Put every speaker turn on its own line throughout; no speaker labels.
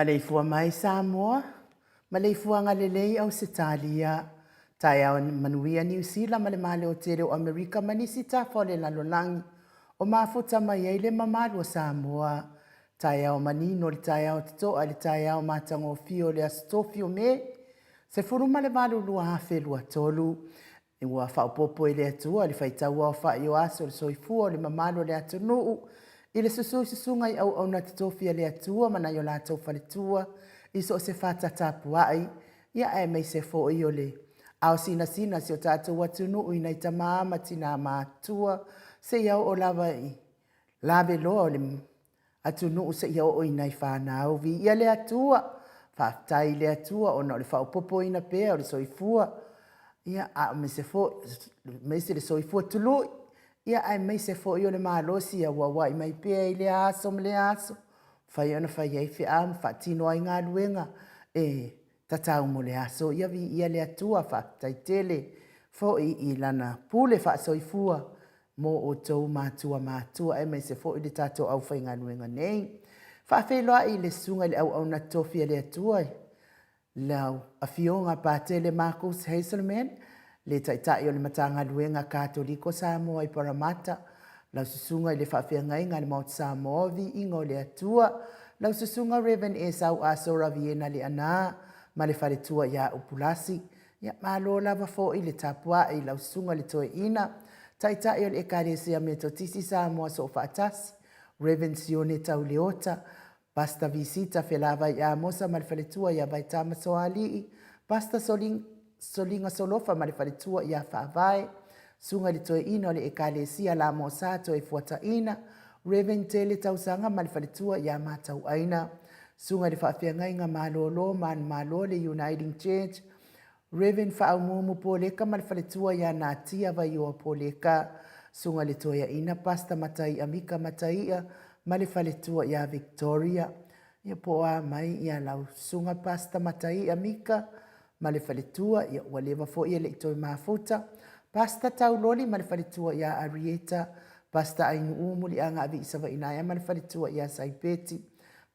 Maleifua mai Samoa, Maleifua ngalelei au Setalia, tai au manuia New Zealand male male o tere o Amerika manisi ta fole la lonangi, o mafuta mai eile mamalu o Samoa, tai au manino le tai au tito ale tai au matango fio le astofio me, se furu male malu lua hafe lua tolu, e ua whaupopo ele atua, le whaitaua o wha io aso le soifua le mamalu le atunuu, i le susunga i au na titofia le atua mana i o la tau whaletua i so se whata tapuai ia e mei se fo i o le. Au sina si o tātou atunu i nei tamama tina mātua se iau o lava i lave loa o le atunu se iau o i nei whanau vi ia le atua whaftai le atua o na o le whaupopo ina pēa o le soifua ia a me se fo me se le soifua tului ia ai mai se fo i o le malosi a wawa i mai pea i le aso me le aso. Whai ana whai ei whi am, wha tino ai ngā luenga e tatau mo le aso. Ia vi ia le atua wha taitele fo i lana pule wha soifua mo o tau mātua e mai se fo i le tato au whai ngā luenga nei. Wha wheloa i le sunga le au na tofia le atua. Lau a fionga pātele Marcus Hazelman Le taitai o le matanga luenga katoliko Samoa i Paramata, lau susunga i le whawhiangai ngā le Mount Samoa vi ingo le atua, lau susunga Reverend Esau Asora Viena le ana, ma le whare tua ia upulasi, ia malo lava fo i le tapua i lau susunga le toe ina, taitai o le ekaresia me totisi Samoa so whaatasi, Reverend Sione Tauleota, Pasta visita felava ia mosa ma le whare tua ia vaitama soalii, Pasta solinga solofa ma le whare tua ia whaavae, sunga le toe ina o le ekalesia la mo sato e fuata ina, Reverend Tele tausanga ma le whare tua ia matau aina, sunga le whaafia ngā malolo man malo le Uniting Church, Reverend Whaumumu Poleka ma le whare tua ia nā tia vai o Poleka, sunga le toe ina Pasta matai amika mataia, ma le whare tua ia Victoria, ia poa mai ia lau sunga Pasta matai amika, ma le whaletua ia ua lewa fo ia le itoi mafuta. Pasta tauloli ma le whaletua ia Arieta. Pasta ainu umu li anga avi isawa inaya ma le whaletua ia Saipeti.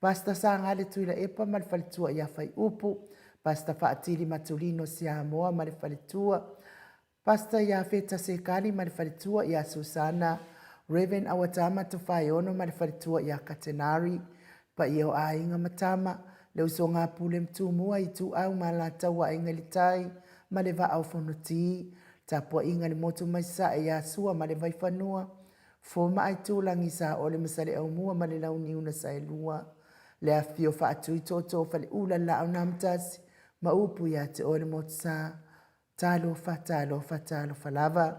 Pasta sa ngale tuila epa ma le whaletua ia Whai Upu. Pasta whaatiri matulino Samoa ma le whaletua. Pasta ia Feta Sekali ma le whaletua ia Susana. Reverend Awatama Tufaiono ma le whaletua ia Katenari. Pa ia o ainga matama. Leo so ngā pule mtumua i tu au ma la taua inga li tai, ma le va au whanoti, tapua inga li motu mai sa e a sua ma le vai whanua, fo ma ai tūlangi sa o le masare au mua ma le launi una sa e lua, le a fio wha atu i toto fa le ula la au namtasi, ma upu ia te o le motu sa, talo fa lava,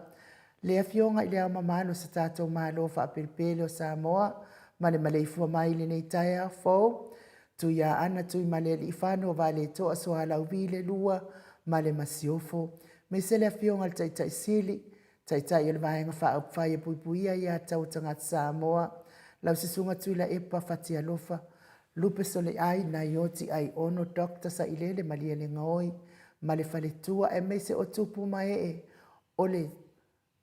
le a fio nga i le au mamalo sa tato malo fa apelpele o Samoa, ma le Maleifua mai le nei tai a fo, tu ia ana tu maleli ifano vale to so ala ubile lua male masiofo me se le fionga al tai sili tai ele vai nga fa fa ia puipuia ia tau tanga Samoa la sisunga tu la epa fatia lofa lupe sole ai na yoti ai ono doctor sa ilele maliele ngoi male fale tua e me se o tupu mai ole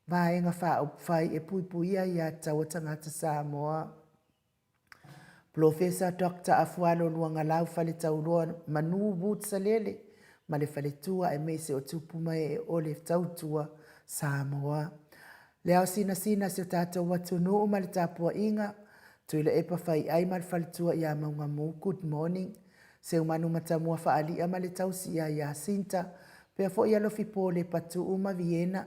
vai nga fa e puipuia ia tau tanga Samoa. Professor Dr. Afualo luanga lau fale taurua manu wut salele, ma le fale tua e meise o tupuma e ole tautua Samoa. Leo sina se o tātou watunu ma le tāpua inga, tuila epa fai ai ma le fale tua ia maunga mu, good morning. Se umanu matamua faalia ma le tausi ia Sinta, pea fo ia lofi pole patu uma Viena,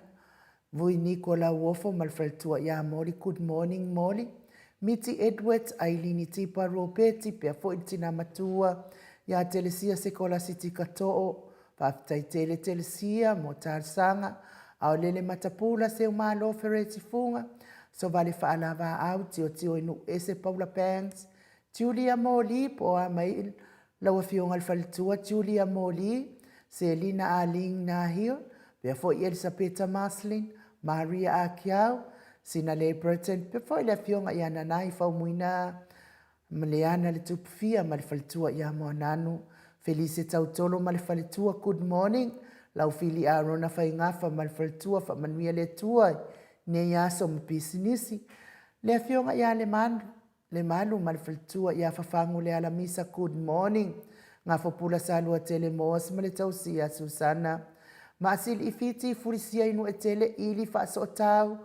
vui Nikola Wofo ma le fale tua ia Moli, good morning Moli. Miti Edwards, Ailini Tipa Ropeti, pea fo itina matua, ia telesia sekola siti katoa, whaftai telesia, mo tarsanga, au lele matapula se umalo fereti funga, so vale whaalawa au tio inu ese Paula Pangs, Julia Moli, poa mai lawa fionga alfalitua, Julia Moli, Selina Aling Nahil, pea fo Elisabetta Maslin, Maria Akiau, sina le Britain, pe foi le fionga ia nanai fau muina, maleana le tupufia ma le falitua ia moananu, Felice Tautolo ma le falitua, good morning, lau fili a rona fai ngafa ma le falitua, fa manuia le tua, ne iaso ma pisinisi, le fionga ia le manu ma le falitua ia fafangu le alamisa, good morning, ngafo pula salua tele moas ma le tausia Susana, ma asil ifiti furisia inu e tele ili fa so tau,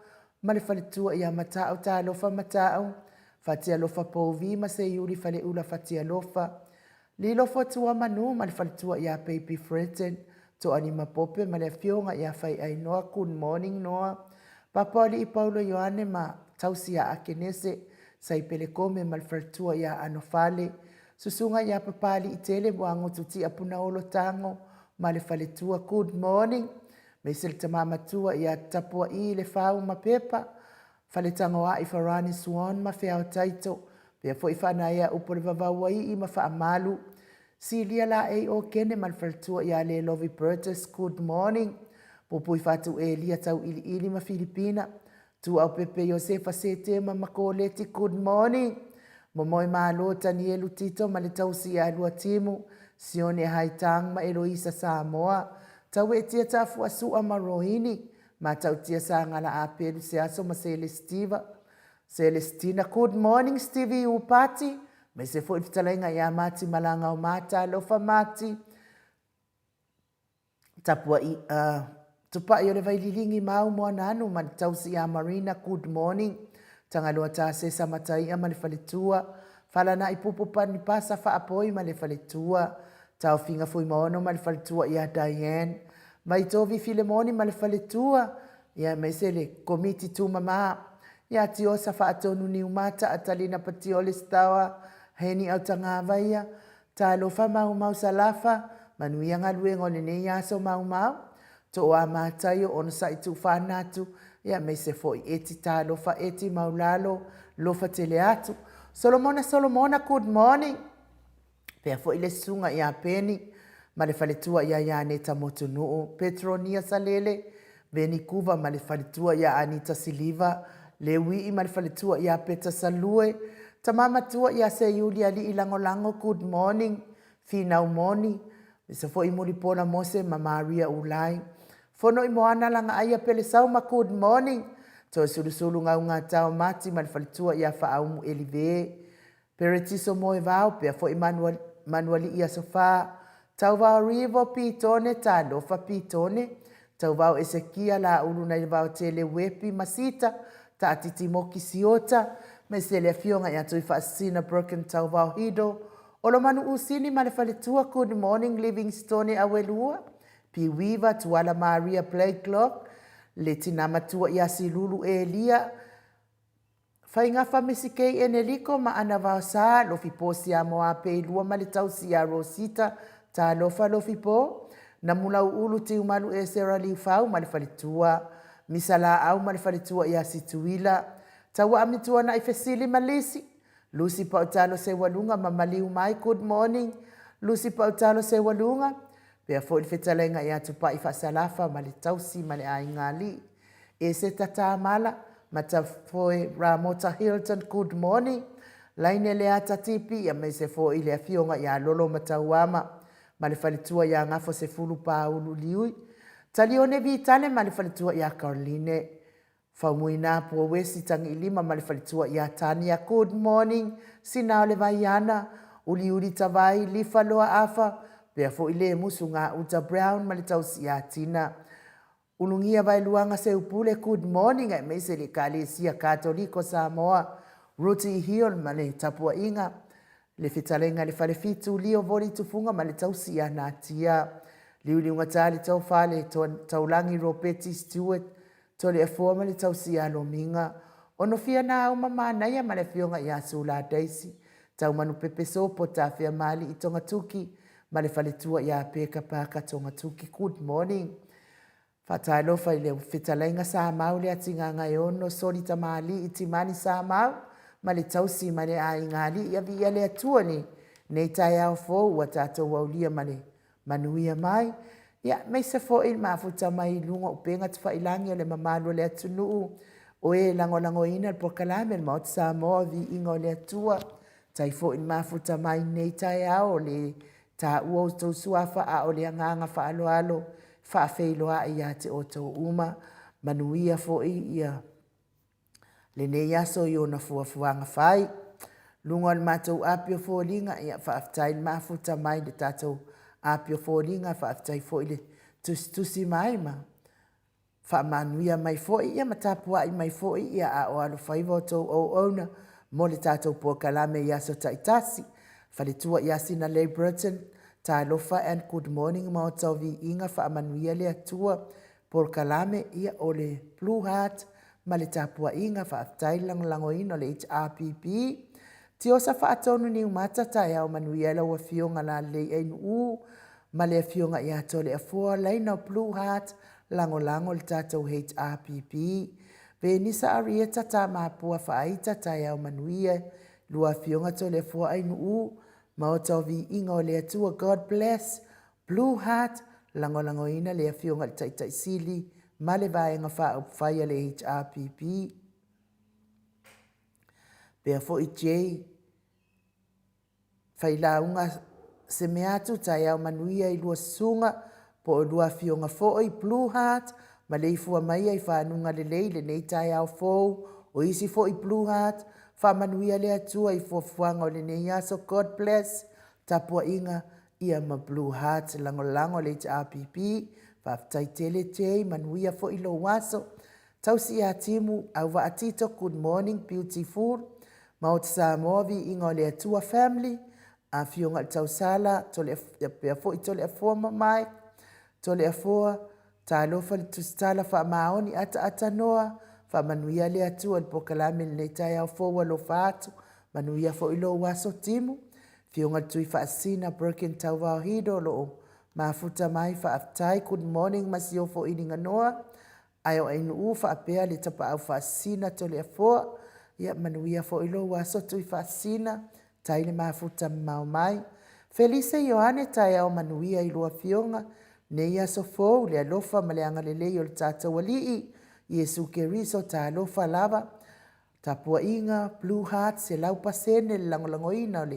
ma le faletua ia matao ta lofa matao, fatia lofa povi ma se yuri fale ula fatia lofa. Li lofa tua manu ma le faletua ia baby Fretten, to anima pope ma le fionga ia fai ai noa, good morning noa. Papali i Paulo Ioane ma tausia a kenese, sai pele kome ma le faletua ia anofale, susunga ia papali i tele wango tuti apuna olo tango, ma le faletua good morning. Me se le tamamatua ia tapua i le whau ma pepa, fale tangoa i Farani Swan ma whiao taito, pia fo i whana ia upo le vavaua i ma wha amalu. Silia la e o kene ma le faletua ia le Lovi Burgess, good morning. Popo i whatu e lia tau ili ma Filipina, tu au pepe Josefa Sete ma Makoleti, good morning. Momoi malo tani e lutito ma le tausi ia lua timu, Sione Haitang ma Eloisa Samoa, tau e tia tafu asu a marohini, ma tau tia sa ngala a peru se aso ma Celestina, good morning Stevie Upati, me se fo iftalenga ia mati malanga o mata lofa mati, Tupa i o le vaililingi mau moa nanu ma tausi a Marina, good morning. Tangaloa ta se sa matai ma le faletua. Fala na ipupu pa ni pasa fa apoi ma le faletua. Tau finga fui maono ma le faletua ia Diane. Mai tovi Filemoni ma le faletua. Ia mese le komiti tu mama. Ia tiosa fa atonu ni umata atalina patiole stawa. Heni au tangava ia. Ta lofa mau mau salafa. Manuia ngalue ngone ne ia so mau mau. To a mātai o ona sa i tu whanatu, ia mei se foi eti tā lofa eti maulalo, lofa tele atu. Solomona, good morning. Pea foi le sunga ia peni, ma le faletua ia Neta Motunuu, Petronia Salele, Beni Kuva ma le faletua ia Anita Siliva, Lewi ma le faletua ia Peta Salue, tamama tua ia se Yulia li ilangolango, good morning, Finau Moni, se foi mulipona Mose ma Maria Ulai, Fono i moana langa aia pele sauma, good morning. To sulu ngā tau mati ma le faletua ia whaaumu elive. Peretiso moe vau pea fo i manuali ia sofa. Tau vau rivo pitone ta lofa pitone. Tau vau Esekia la ulu na vau tele wepi masita. Ta atiti moki siota. Me se le fionga ia tui whaasina broken tau vau hido. Olo manu usini ma le faletua, good morning Livingstone awelua. Piwiva tuala Maria Playclock, le tinama tua ia silulu Elia. Whainga whamisikei eneliko ma ana vasa, lofi po si a moa peilua ma le tau si a Rosita, ta lofa lofi po. Na mula ulu te umalu e Sarah Liufau ma le falitua, misala au ma le falitua ia situila. Tawa amitua na ifesili malisi. Lucy Pautalo se walunga ma maliu mai, good morning. Lucy Pautalo se walunga. Pea fo i whetalenga i atu pa i whasalafa ma le tausi ma le aingali. E se tata mala, ma ta foe Ramota Hilton, good morning. Laine le ata tipi, ia me se fo i le afionga i a lolo ma tauama. Ma le whalitua i a ngafo se fulu pa ulu liui. Talione vitale ma le whalitua i a Caroline. Whaumuina pua wesi tangi i lima ma le whalitua i a Tania, good morning. Sinao le vaiana, uli tawai, lifa loa afa. Pea fo i le musu ngā Uta Brown ma le tausi a Tina. Ulungia vai luanga se upule, good morning. Ai meise le Kalesia Katoliko Samoa. Ruti Hill ma le tapua inga. Le fitalenga le fale fitu lio voli tufunga ma le tausi a Natia. Liuliunga tali tau fale taulangi Ropeti Stewart. Tole e fua ma le tausi a Lominga. Ono fia na au mama naya ma le fionga i a Sula Daisy. Tau manu pepe sopo ta fia mali i tonga tuki. Ma le faletua ia peka paka tonga tuki, good morning. Whatailo whai leo whitalenga sa mau le atinga ngai ono, sori tamali i timani sa mau. Ma le tausi ma le ai ngali ia vi ia le atua ni. Nei tai au fo ua tato waulia ma le manuia mai. Ia mei se fo il mafuta mai lunga upenga tuwa ilangi le mamalu le atunuu. O e lango ina le pokalame le maot sa moa vi inga le atua. Tai fo il mafuta mai nei tai au le ta ua tau suafa a o le anganga fa alo fa feiloa ia te o tau uma manuia fo ia le ne yaso i ona fuafuanga fai lunga le matou apio fo linga ia fa aftai mafuta mai le tatou apio fo linga fa aftai fo ile tusi mai ma fa manuia mai fo ia matapua i mai fo ia a o alo faiva o tau o ona mo le tatou po kalame yaso taitasi Faletua ia sina Lay Burton, ta lofa and good morning ma o tau vi inga wha amanuia le atua por kalame ia o le Blue Heart ma le tapua inga wha aftai lango ino le HRPP. Tiosa wha atonu ni umata ta ia o manuia la ua fionga la le einu ma le fionga ia to le afua leina Blue Heart lango le tatou HRPP. Venisa arieta ta mapua wha aita ta ia o manuia lua fionga to le afua einu ma o tau vi inga o le atua, God bless, Blue Heart, lango ina le afionga le taitai sili, ma le vaenga wha upwhaia le HRPP. Pea fo i Jay, whaila unga se meatu tai au manuia i lua sunga, po o lua fionga fo i Blue Heart, Maleifua mai ai whanunga le leile nei tai au fo, o isi fo i Blue Heart, Whamanuia le atua i fuafuanga o le neia, so God bless, tapua inga ia ma Blue Heart, lango le HRPP, Whaftai tele te manuia fo ilo waso. Tausi a timu au wa atito good morning beautiful. Maut Samoa vi ingo le atua family. A fionga tausala tole pia fo itole afoma mai. Tole afoa ta lofa le tustala fa maoni ata noa. Fa manuia le atua le pokalame le tai au fo wa lo fatu. Manuia fo ilo waso timu. Fionga tui fa asina broken tau hido lo mafuta mai fa aftai good morning masio fo ininga noa. Ayo inu u fa apea le tapa au fa asina tole afoa. Ia manuia fo ilo waso tui fa asina. Taile mafuta mau mai. Felice Ioane tai au manuia ilua fionga. Ne ia so fo le alofa maleanga lele yo le tata walii. Yesu Keriso ta alofa lava. Tapua inga, Blue Heart, se lau pasene le langolangoina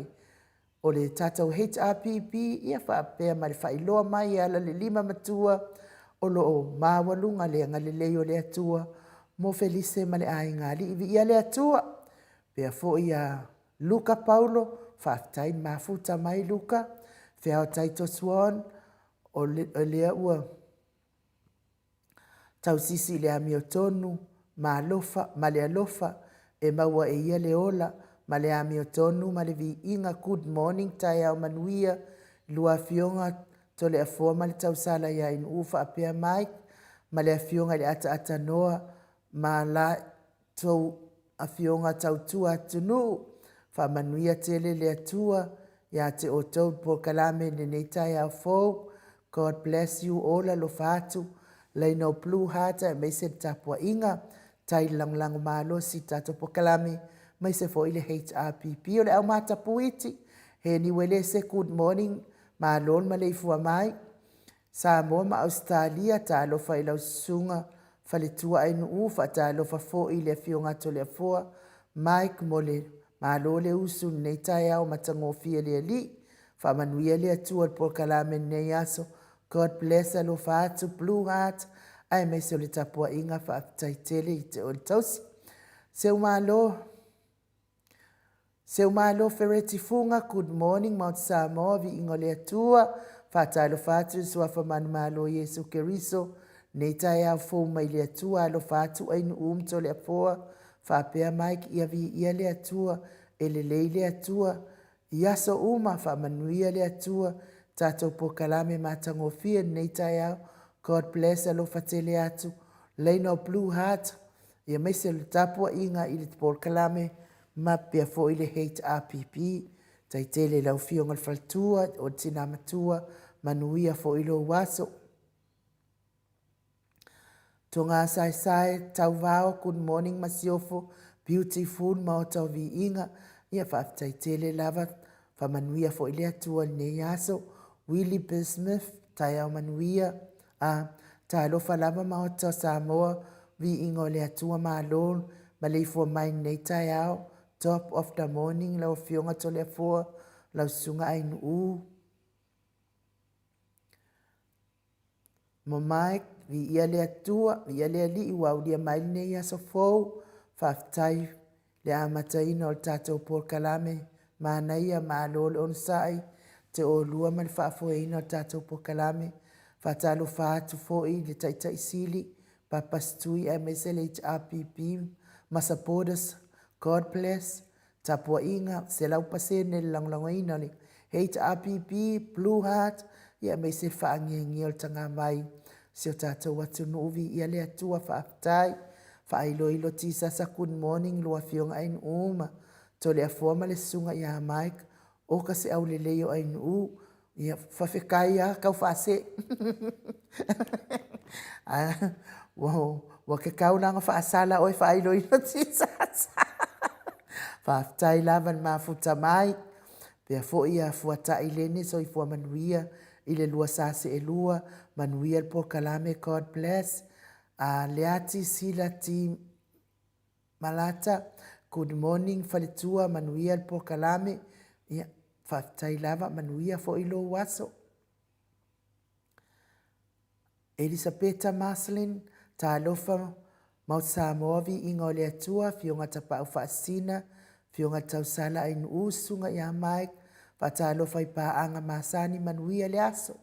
o le tatau HRPP, ia wha apea ma le whailoa mai ala le 5 matua o lo mawalunga le ngalelei o le atua, mo Felice ma le ainga li iwi ia le atua. Pea fo ia Luka Paulo, whaftai mafuta mai Luka, whiao taito swan o lea ua. Tau sisi le amio tonu, ma le alofa, e maua e ia le ola, ma le amio tonu, ma le vi inga good morning tai au manuia, lua fionga to le afua ma le tausala ia in ufa apea mai, ma le afionga le ata noa, ma la tau afionga tau tua tunu, fa manuia tele le atua, ia te o tau po kalame le nei tai au fo, God bless you all lo fatu, lai no Blue Heart mai se tapua inga, tai lang malo si tato po kalame, mai se fo ile HRPP o le au mata puiti, he ni wele se good morning, ma lon Maleifua mai, Samoa ma Australia ta alofa ila usunga, faletua ainu ufa ta alofa fo ile fionga to le foa, Mike mole, ma lo le usu nei tai au matangofia le li, fa manuia le atua po kalame nei aso, God bless alofa atu Blue Heart, ai mai se le tapua inga fa taitele i te oltausi. Seu malo fereti funga, good morning, Mount Samoa, vi ingo le atua, fa talo fatu sua fa manu malo Yesu Keriso, nei tai au fo mai le atua, alo fatu ainu to le apoa, fa pea Mike ia vi ia le atua, ele le atua, ia so fa manuia le atua, tato po kalame matangofia nei tai au, God bless alo fatele atu, leino Blue Heart, ia mai se le tapua inga i le por kalame, ma pia fo i le HRPP, tai tele lau fionga le faltua, o tina matua, manuia fo i lo waso. Tonga sai, tau vao, good morning masiofo, beautiful, mao tau vi inga, ia tai tele lava, fa manuia fo i le atua ne yaso, Willie Bismuth, tai au manuia, ta alofa lava mao tau Samoa, vi ingo le atua ma alon, Maleifua mai nei tai au, top of the morning, lau fionga to le afua, lau sunga ainu u. Mo Mike, vi ia le atua, vi ia le ali, wau lia mai nei aso fau, whaftai, le amataina o le tatou por kalame, ma naia ma alole on sai, te o lua ma le whaafoeina o le tatou por kalame, whatalo whaatu foi le taitai sili, papastui e mesele HRPP, masapodas, God bless, tapua inga, se lau pasene langlangoina le HRPP, Blue Heart, ia me se whaangengi o tanga mai, se o tātou watu nuvi ia le atua whaaftai, whailo ilo tisasa good morning, lua fionga ain uma, to le afuama le sunga ia Mike, o ka se au le leo ain ia whawhekai a kau whaase. Wa ke kau nanga whaasala oi whailo ilo tisasa. Whaaftai lavan mafuta mai, pea fo ia fuata ilene so i fua manuia, ile lua sase e lua, manuia po kalame, God bless, leati sila ti malata, good morning, faletua, manuia po kalame, ia whaaftai lava, manuia fo ilo waso. Elisabetta Marcelin, ta alofa, Mount Samoa vi ingo le atua, fionga tapa au whaasina, fionga tausala ainu usunga ia Mike, Fatalo fai pa anga masani manuia le aso.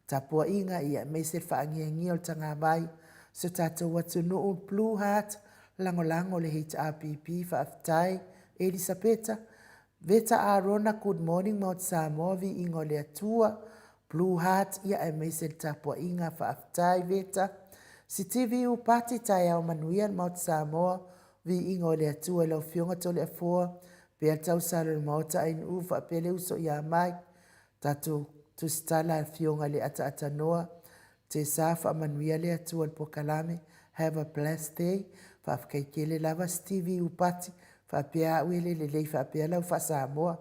Tapua inga ia meise whaangia o tanga vai. So tātou watu nuu Blue Heart, lango le HRPP whaafitai, Elisabeta. Veta Arona, good morning, Mount Samoa, vi ingo le atua. Blue Heart, ia e meise tapua inga whaafitai, Veta. Si TV upati tai au manuian Mount Samoa, vi ingo le atua lau fionga tole a fua. Pea tau salo le maota ain ufa pele uso ia mai. Tātou tu stala fionga le ata noa. Te safa manuia le atua po kalame. Have a blessed day. Whafkaikele lava Stevie upati. Whapea uele le lei whapea lau whasamoa.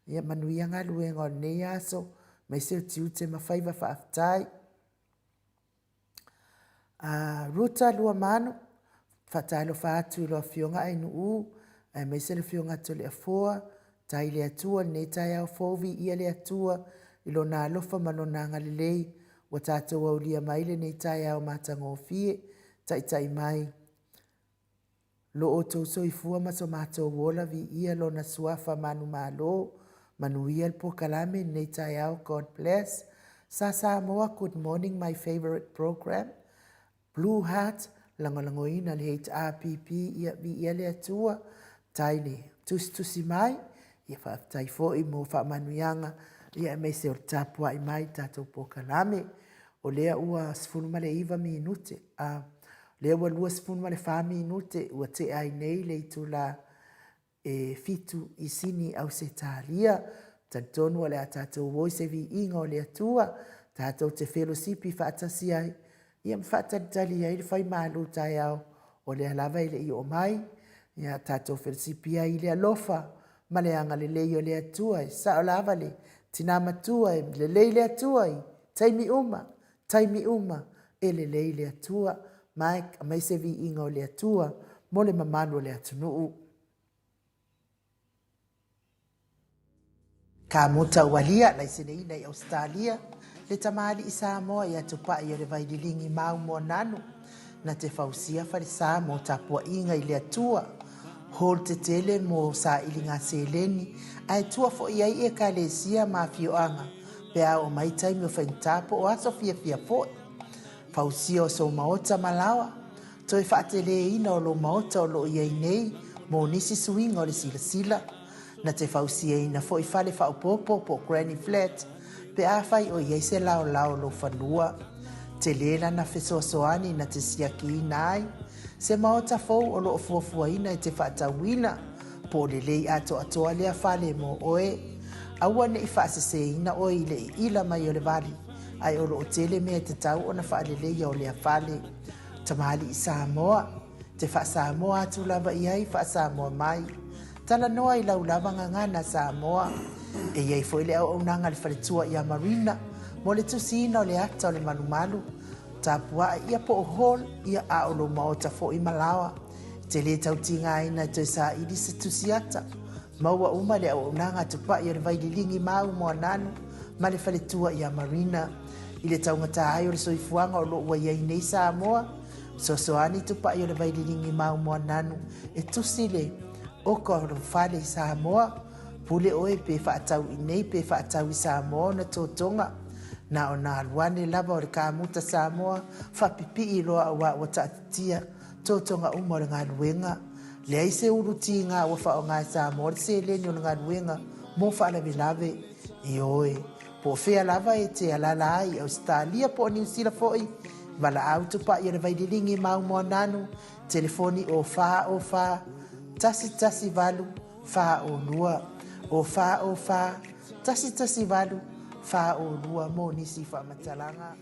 Ia manuia ngā luenga o nei aso. Mai seo tiu te mawhaiva whaaftai. Ruta lua manu. Whatailo whaatu loa fionga ainu u. Mai se le fionga tole a foa. Tai le atua nei tai au fovi ia le atua. Ilo nā lofa manona ngā lelei. Wa tātou au lia maile nei tai au mātanga o fie. Tai mai. Lo o tau so i fua maso mātou wola vi ia lo na suafa manu malo. Manu ia po kalame nei tai au. God bless. Sa Samoa, good morning, my favorite program. Blue Heart, langolango ina le HRPP ia vi ia le atua. Tai ne tusi mai. Ia whaftai fo i mo wha manuianga. Ia me se o tapua i mai tātou po kalame. O lea ua sifunu male iwa minute. Lea ua lua sifunu male wha minute. Ua te ai nei le itu la fitu i sini au se tālia. Tantonu le a tātou woi se vi inga o le atua. Tātou te fellowshipi whaatasi ai. Ia mwhaatali ai le whai malu tai au. O lea lava i le i o mai. Ia tātou fellowshipi ai le alofa. Male anga le lei o le atua. Sa o lava le. Tina matua le lei le atua. Taimi uma. E le lei le atua. Mai se vi inga o le atua. Mo le mamanu o le atunuu. Ka mota walia lai sene ina i Australia. Le tamali i Samoa i atupa i o le vaililingi mau mo nanu. Na te fausia fare sa mo tapua inga i le atua. Hol te tele mo sa ilinga seleni. Ai tua fo iai e ka le sia ma fioanga. Pea o mai taimi o whaintapo o aso fia fo. Fausia o so maota malawa. Toi whaatele ina o lo maota o lo iai nei. Mo nisi suinga o le sila. Na te fausia ina fo i fale whaupopo po Granny Flat. Pea fai o iai se lao lo whanua. Te lela na fesoasoani na te siaki ina ai. Se maota fou o lo fuafua ina i te whaatawina. Po le lei atoa lea fale mo oe. Aua ne i whaasese ina oe i le ila mai o le vali. Ai o lo o tele mea te tau o na whaale lei o lea fale. Tamali i Samoa. Te wha Samoa atu lava i ai wha Samoa mai. Tala noa i lau lava ngangana Samoa. E iei fo i le au nanga le whaletua i a Marina. Mo le tusina o le ata o le manumalu. Tapua ia po o hol ia a o lo maota fo i malawa. Te le tau tinga ina te sa ili se tusiata. Maua uma le au nanga tupa i o le vaililingi mau mo nanu. Ma le whaletua i a Marina. I le tau ngata ai o le soifuanga o lo ua iei nei Samoa. Sosoani tupa i o le vaililingi mau mo nanu. E tusile o ko o whale i Samoa. Pule oe pe whaatau i nei pe whaatau i Samoa na tōtonga. Na o nā luane lava o le kāmuta Samoa. Whapipi i loa awa o tātia. Tōtonga umo le ngā luenga. Le aise uruti ngā wafa o ngā Samoa. Le se leni o le ngā luenga. Mo whaalawe lave. I oe. Po whea lava e te alala ai. Australia po New Zealand foi. Wala autupa i o le vaililingi mau mua nanu. Telefoni o wha. Tasi valu. Wha o lua. O wha. Tasi valu. Wha o lua mo nisi wha matalanga.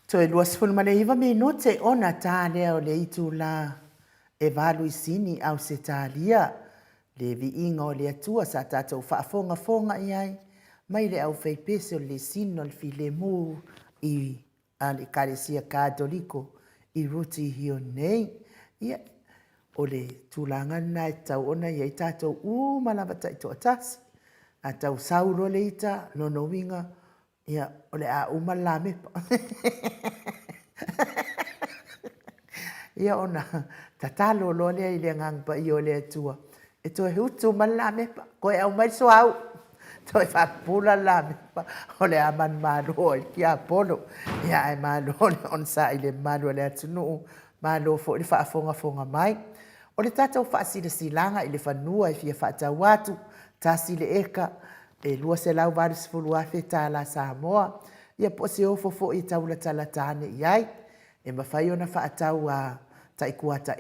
Toe luas fulu male iwa minute ona tā lea o le itu la e valu isini au se tālia. Le vi inga o le atua sa tātou whaafonga fonga iai. Mai le au whaipese o le sino le file mu i ale karesia kātoliko i ruti hio nei. Ia o le tūlanga na e tau ona iai tātou malawa taito atasi. A tau sauro le ita nono winga. Ia o le a la mepa. Ia ona tatalo lo le ile ngang pa io le tua. E to hutu mala mepa ko e au mai so au. To e fa pula la mepa o le aman malo ia polo. Ia e malo on sa ile malo le tunu malo fo le fa fonga mai. O le tata fa silanga ile fa nua e fia fa tawatu tasi le eka e lua se lau varis fulu afe ta la Samoa. Ia po se ofo fo i taula talatane iai. E mawhai ona wha atau a taikuata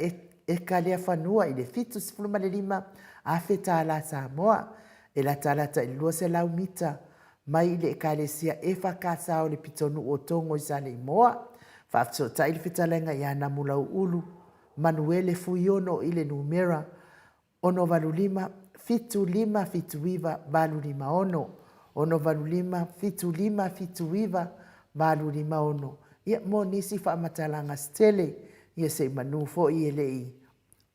e ka lea whanua i le fitu sifulu male lima a wheta la Samoa. E la talata i lua se lau mita mai i le e ka le sia e whakasa o le pitonu o tongo i sane i moa. Whaafso ta i le whitalenga i ana mulau ulu. Manuele fuiono i le numera ono valu lima fitu iwa valu lima ono. Ono valu lima fitu iwa valu lima ono. Ia mo nisi wha matalanga stele. Ia se manu fo i ele i.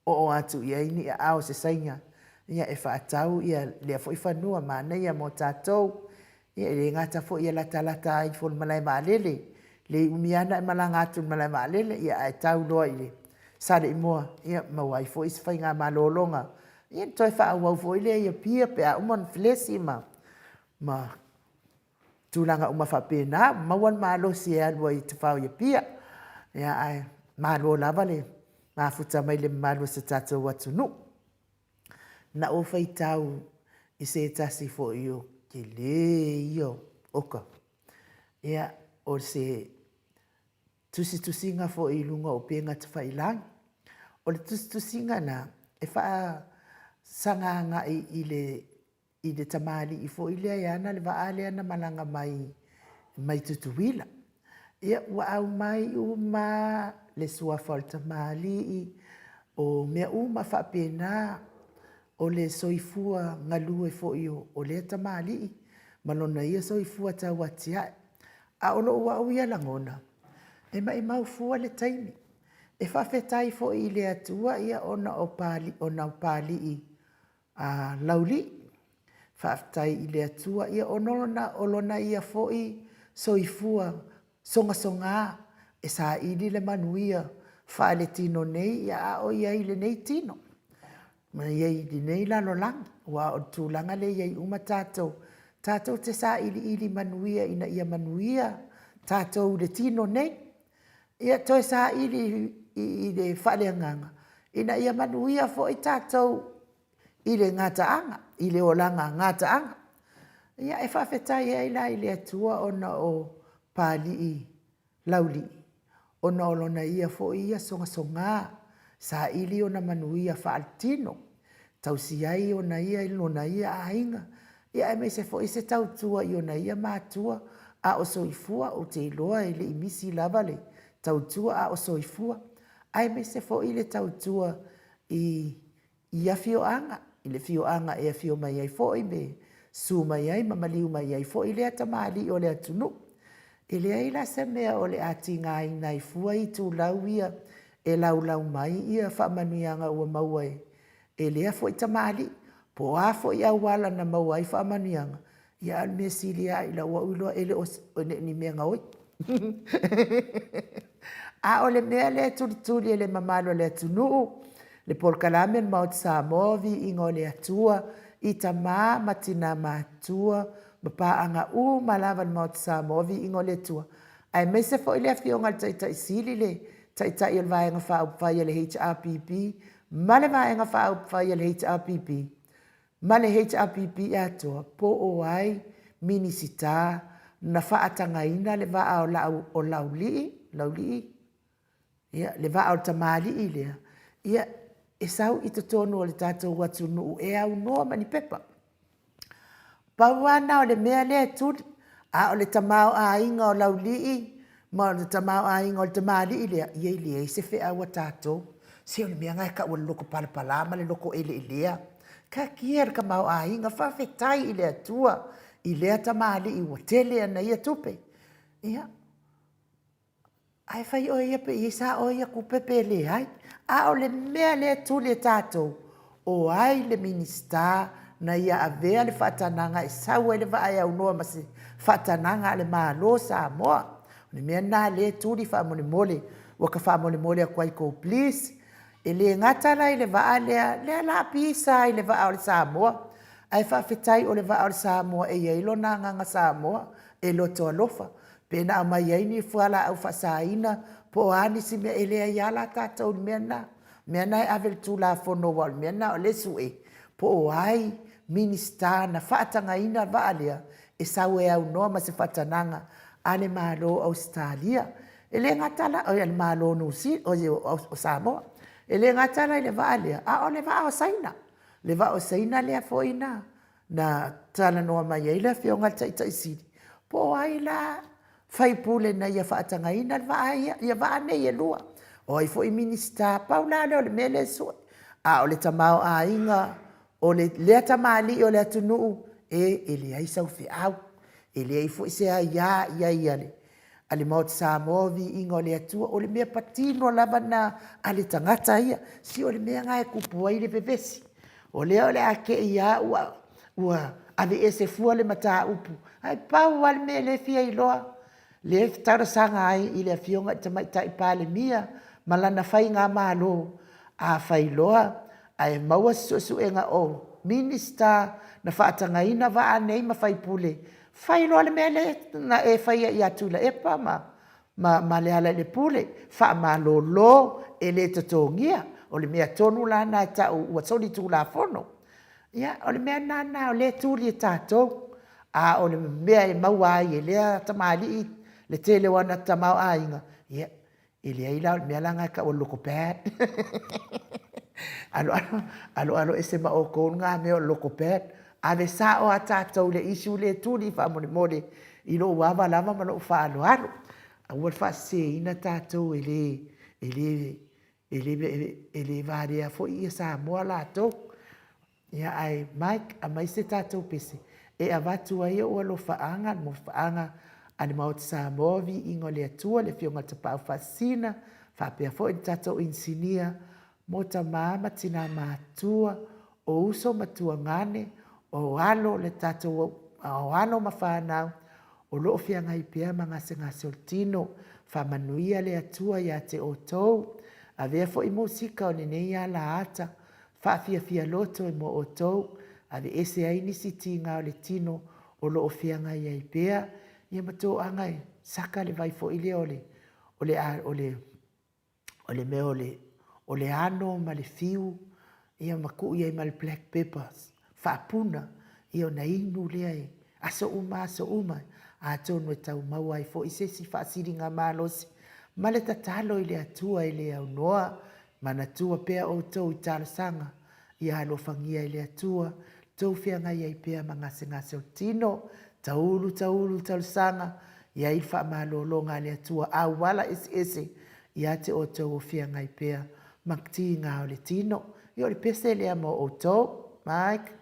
O atu ia ini a ao se sainga. Ia e wha atau ia lea fo i whanua mana ia mo tātou. Ia e ngata fo ia la talata ai fo malai maalele. Le umiana e malanga atu malai maalele. Ia e tau loa i le. Sare i moa. Ia mawai fo i sifai ngā malolonga. Ia toi wha awau fo i le ia pia pe a umon flesi ma. Ma tūlanga uma whapena, mawan malo si e alua i te whao ia pia. Ia ai, malo lava le, mafuta mai le malo sa tātou watunu. Na o whai tau i se tasi fo io, ke le io, oka. Ia, o se tusinga fo i lunga o penga te whailang. O le tusinga na, e wha sanganga i le tamali i fo ile ana le vaale ana malanga mai tutuila. Ia wa au mai uma le sua fol tamali o mea uma whapena o le soifua ngalu e fo io o le tamali malona ia soifua tau atia. A ono ua au ia langona. E mai mau fua le taimi. E whawhetai fo i le atua ia ona o pali i lauli. Whaftai i le atua ia olona ia foi soifua songa e sa ili le manuia whaale tino nei ia a o ia i le nei tino. Ma ia i le nei lalo lang wa o tūlanga le ia i uma tātou. Tātou te sa ili manuia ina ia manuia tātou le tino nei. Ia toi sa ili i le whaale nganga. Ina ia manuia foi tātou i le ngataanga, i le olanga ngataanga. Ia e whawhetai e la i le atua ona o pali i lauli. Ona olona ia fo ia songa. Sa ili ona manuia whaaltino. Tausi ai ona ia ilona ia ainga. Ia e me se fo i se tautua i ona ia mātua a o soifua o te iloa i le imisi lavale. Tautua a o soifua. Ai me se fo i le tautua i afio anga. I le fio anga e fio mai ai fo i me su mai ai mamaliu mai ai fo i le atamali o le atunu. I le ai la se mea o le ati ngā ina i fua i tū lau ia e lau mai ia whaamanuianga ua maua e. E lea fo i tamali po a fo i awala na maua i whaamanuianga. Ia al mea silia i la ua uloa ele o ni mea ngaoi. A o le mea le tuli le mamalo le atunu. Le polkalame mau te Samoa vi ingo le atua i ta matina matua ma paanga malava mau te Samoa vi ingo le atua. Ai me se fo ile afionga tai sili le tai il vaenga fa upfai le HRPP ma le vaenga fa upfai le HRPP ma le HRPP atua po o ai minisita na fa atanga ina le va o lauli ia le va o tamali ile ia e sau i te tono o le tātou watu nuu e au noa mani pepa. Pauana o le mea lea tūri, a o le tamau a inga o laulii, Ma le tamau ai ngol te mali ile ia ile se fe awa tatou. Se o le mea ngai ka ua loko palapala ma le loko ele ilea. Ka kier ka mau ai nga whawhetai ile atua. Ilea ta mali i watele ana ia tupe. Ia. Ai whai o ia pe isa o ia kupepe le ai. A o le mea le atu le tatou. O ai le minista na ia avea le whatananga e saua le vaai au noa masi whatananga le malo Samoa. Le mea nā le tūri whaamole mole, waka whaamole mole a kwai ko please. E le ngatala i le vaa le la pisa i le vaa o le Samoa. Ai whawhetai o le vaa o le Samoa e ilo nā nganga Samoa e loto alofa. Pena au mai aini fuala au whasaina po ani si mea elea iala tātou le mea nā. Mea nā e avel tū la whono wal, mea nā o le sue. Po o ai minista na whaatanga ina vaa lea e sau e au noa ma se whatananga. Ale malo Australia. Ele ngatala o le malo nusi o Samoa. Ele ngatala le vaalea. A o le va o saina. Le va o saina le foina. Na tala noa mai ele fio ngata ita isiri. Po ai la fai pule na ia whaatanga ina ia va ne ia lua. O ai fo i minista paula le o le mele su. A o le tamao a inga o le lea tamali o le atunu ele ai sau fi au. Ele ai fo se ia le. Ale mau te Samoa vi ingo le atua o le mea patino lava na ale tangata ia. Si o le mea ngai kupua i le pepesi. O le ake ia ua ave ese fua le mata upu. Ai pau wale mea le fia i loa. Le tara sanga ai i le fionga te maitai pale mia. Malana fai ngā malo a fai loa. Ai maua susu e ngā o minista na whaatanga ina wa anei ma fai pule. Fai loa le mele na e fai i atula e pa ma le ala le pule. Wha ma lo e le tatongia. O le mea tonu la na ta ua soli tu la fono. Ia, o le mea nana o le tuli e tatou. A o le mea e maua ai e lea tamali i le tele wana tamau ainga. Ia, e lea ila o le mea langa ka o loko pad. Alo e se ma o kou ngā mea o loko pad. Ave sa o a tātou le isu le tūri wha mone i lo wawa lava ma lo wha alo. A ua wha se ina tātou e le vārea fo i a Samoa lātou. Ia ai Mike a mai se tātou pese. E a watu ai o alo whaanga mo whaanga ane mau te Samoa vi ingo le atua le fionga te pau whasina. Whapea fo i tātou insinia mo ta māma tina mātua o uso matua ngane. O alo le tatou o alo mawhanau o loo whianga i pia mangase ngase o tino whamanuia le atua ia te o tou a vea fo i musika o nenei a la ata whaafia loto i mo o tou a ve ese aini si tinga o le tino o loo whianga ia i pia ia mato angai saka le vai fo i le o le ano ma le fiu ia maku ia i ma le black peppers whaapuna i o na inu lea e. Aso uma. A tonu e tau maua i fo i sesi whaasiri ngā mālosi. Ma le tatalo i le atua i le au noa. Mana tua pea o tau i tālasanga. I alo whangia i le atua. Tau whianga i pea mangase ngase o tino. Taulu tālasanga. I ai wha mālolonga le atua. A wala ese. I ate o tau o whianga i pea. Makti ngā o le tino. I o le pese lea mo o tau. Mike.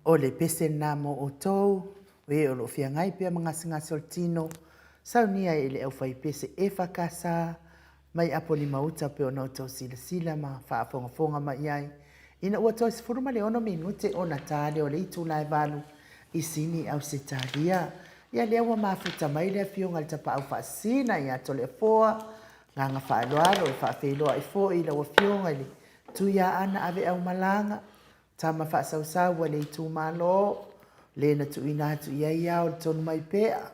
O le pese nā mo o tau, e o lo fia ngai pia mga ngasi o tino, saunia e le au fai pese e whakasa, mai apo ni mauta pe o nau tau sila ma whaafonga mai ai. Ina ua tau se furuma le ono minute o na tāle o le itu lai valu i sini au se tālia. Ia lea ua mafuta mai lea fionga le tapa au whaasina i ato le foa, nganga whaaloalo e whaafeiloa i fo i la ua fionga le tuia ana ave au malanga, tama whaasausaua le itu malo, le na tuina atu ia ia o le tonu mai pea.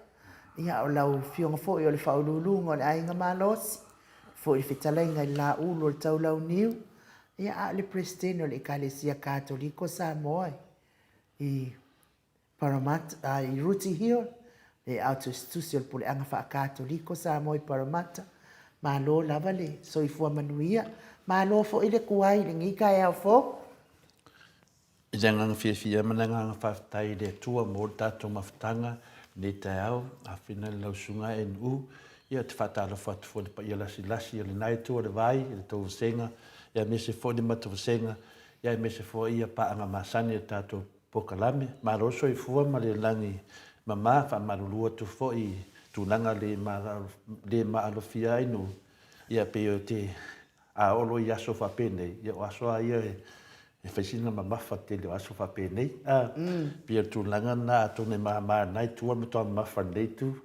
Ia o lau fionga fo i o le whaululunga o le ainga malosi, fo i whetalainga i la ulu o le taulau niu. Ia a le presidente o le Ekalesia Katoliko Samoa i Parramatta, i Ruti Hill, le auto institusio le pule anga wha Katoliko Samoa i Parramatta, ma lo lava le soifua manuia, ma lo fo i le kuai le ngika e au fo.
I jangang fia mananga nga whaftai le tua mo tato mawhtanga ne te au, a whina le lausunga e nu, ia te whatala whatu fo le pa ia lasi le nai tua le vai, le tau senga, ia me se fo ni matu senga, ia me se fo ia pa anga masani e tato pokalame, ma roso i fua ma le langi mama fa marulua tu fo i tunanga le ma alofia inu, ia pe o te a olo i aso fa pene, ia o aso a ia e whaisina mamafa te leo aso fa pene, pia tunanga na ato ne ma nai tua me toa mamafa nei tu.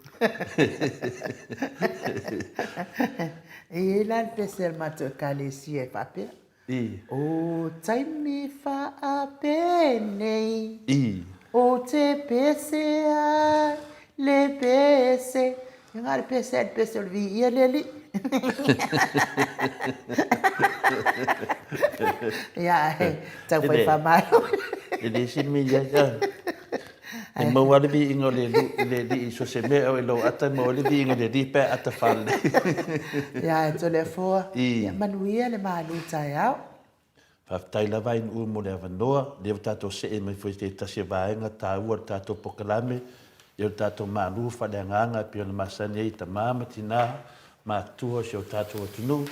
E lan pesel mato Ekalesia e whapea. O taimi wha a penei. O te pese a le pese. Nga le pese o le vi ia le li. Ia, tau whai whamaro.
E le simi ia ia. E mau ale vi ingo le li i so se mea o e lau ata mau ale vi ingo le li pe ata whale.
Ia, e to le fua. Ia, manuia le malu tai au.
Whaftai lawa in ua mo le awanoa, leo tātou se e mai fwoi te tasia vaenga, tā ua tātou pokalame, leo tātou malu whale nganga, pio na masani e ta mama tina, mātua si o tātou atunu.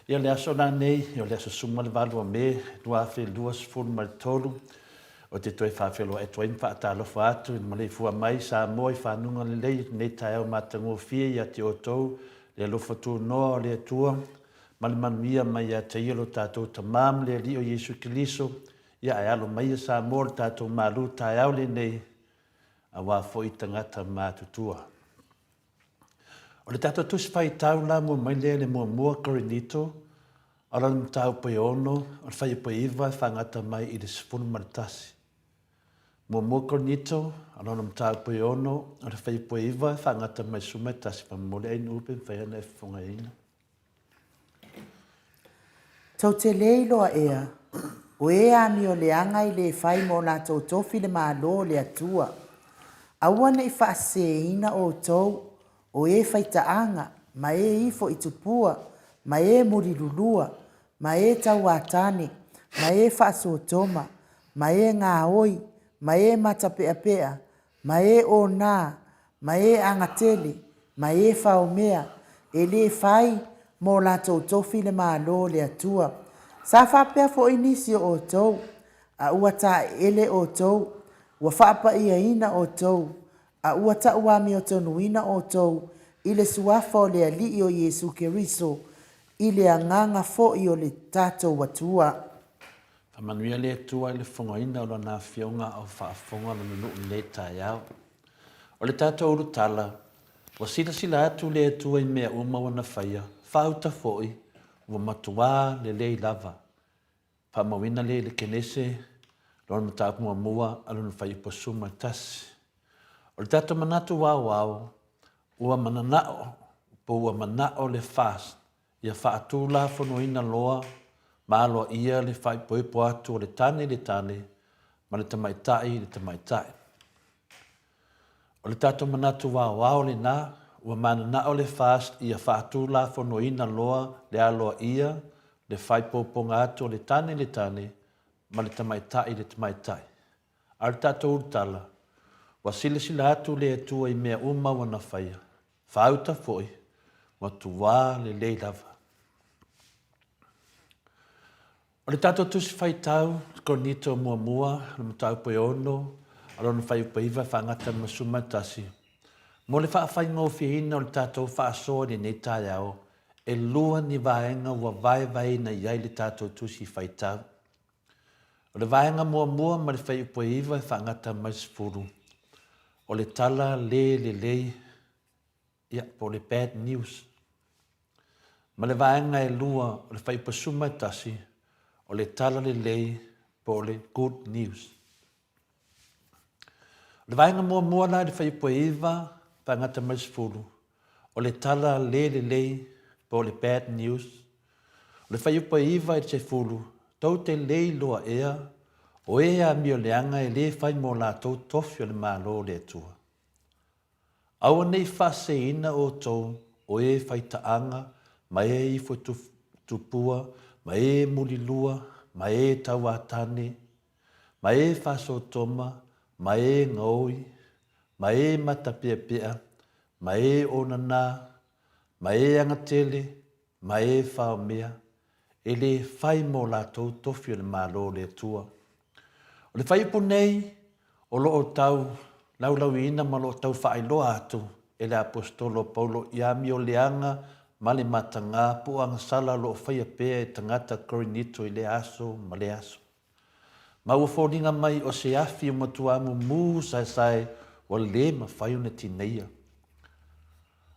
Ia le aso nā nei, ia le aso suma le valua me, nua awhi lua sifuru mali tolu, o te toi whawhelo e toi mwha atalofa atu, in Maleifua mai, Samoa i whanunga le lei, nei tai au mātango fia i ati o tou, le alofa tu noa o le atua, Manuia mai a te ielo tātou ta mam le li o Yesu Kiliso, ia e alo mai a Samoa le tātou malu tai au le nei, a wā fo i tangata mātutua. O le tātou tusi whai tau la mua mai le mua korinito, ala ni tau pai ono, o le whai pai iwa whangata mai i le sifunu maritasi. Mua korinito, ala ni tau pai ono, o le whai pai iwa whangata mai sumai tasi pa mole ein upen whai ana e whunga ina.
Tau te leilo ea, o ea mi o le angai le whai mo nā tau tofi le mālo le atua. Awana i whaase ina o tau, o e whai taanga, ma e ifo i tupua, ma e murirulua, ma e tau atane, ma e whaaso toma, ma e ngā oi, ma e matapea pea, ma e o nā, ma e angatele, ma e whaomea, e le whai, mo la tau tofi le mālo le atua. Sa whapea fo inisi o tau, a ua ta ele o tau, ua whapa ia ina o tau, a ua ta uami o tonuina o tau, ile suafa o le ali o Yesu Keriso, ile anganga fo i o le tatou watua.
Whamanuia le atua i le whongaina o lana whionga o whaafonga na nunu le tai au. O le tatou urutala, wa sila atu le atua i mea umawana whaia, whauta foi, wa matua le lava. Whamawina le kenese, lona matapu mua aluna whai pasuma tasi. O le tatou manatu wau, ua mananao, po ua manao le fast, ia whaatu la whanoina loa, maaloa ia le whai poipo atu o le tane, ma le tamaitai. O le tatou manatu wau le nā, ua mananao le fast, ia whaatu la whanoina loa, le aloa ia, le whai poponga atu o le tane, ma le tamaitai. Ar tatou urutala, wa sila atu le atua i mea wana whaia. Whauta foi, wa tuwa le lava. O le tātou tusi whaitau, Korinito mua, le matau pe ono, alona whai upaiva whangata masuma tasi. Mo le whaawhai ngō whihina o le tātou whaasoa ni nei tai au, e lua ni vaenga ua vai na iai le tātou tusi whaitau. O le vaenga mua ma le whai upaiva e whangata maisfuru. O le tala le, ia po le bad news. Ma le vaenga e lua o le whai pasuma tasi, o le tala le po le good news. Le vaenga mua la le whai upaiva whangata maisfuru. O le tala le po le bad news. O le whai upaiva e te fulu, tau te lei loa ea, o ea mio leanga e le whai mo la tau tofi o le malo le tua. Aua nei whase ina o tau, o e whai taanga, ma e ifo tupua, ma e mulilua, ma e tauatane, ma e whaso toma, ma e ngaoi, ma e matapia, ma e onana, ma e angatele, ma e whaomea, e le whai mo la tau tofi o le malo le tua. O le whai nei, o loo tau, lau ina ma loo tau whaailoa atu, e le apostolo Paulo ia mi o leanga, ma le matanga, po ang sala loo whai apea e tangata Korinito i le aso, ma le aso. Ma ua whoninga mai o se afi o matuamu mu sai, o le ma whai o na tineia.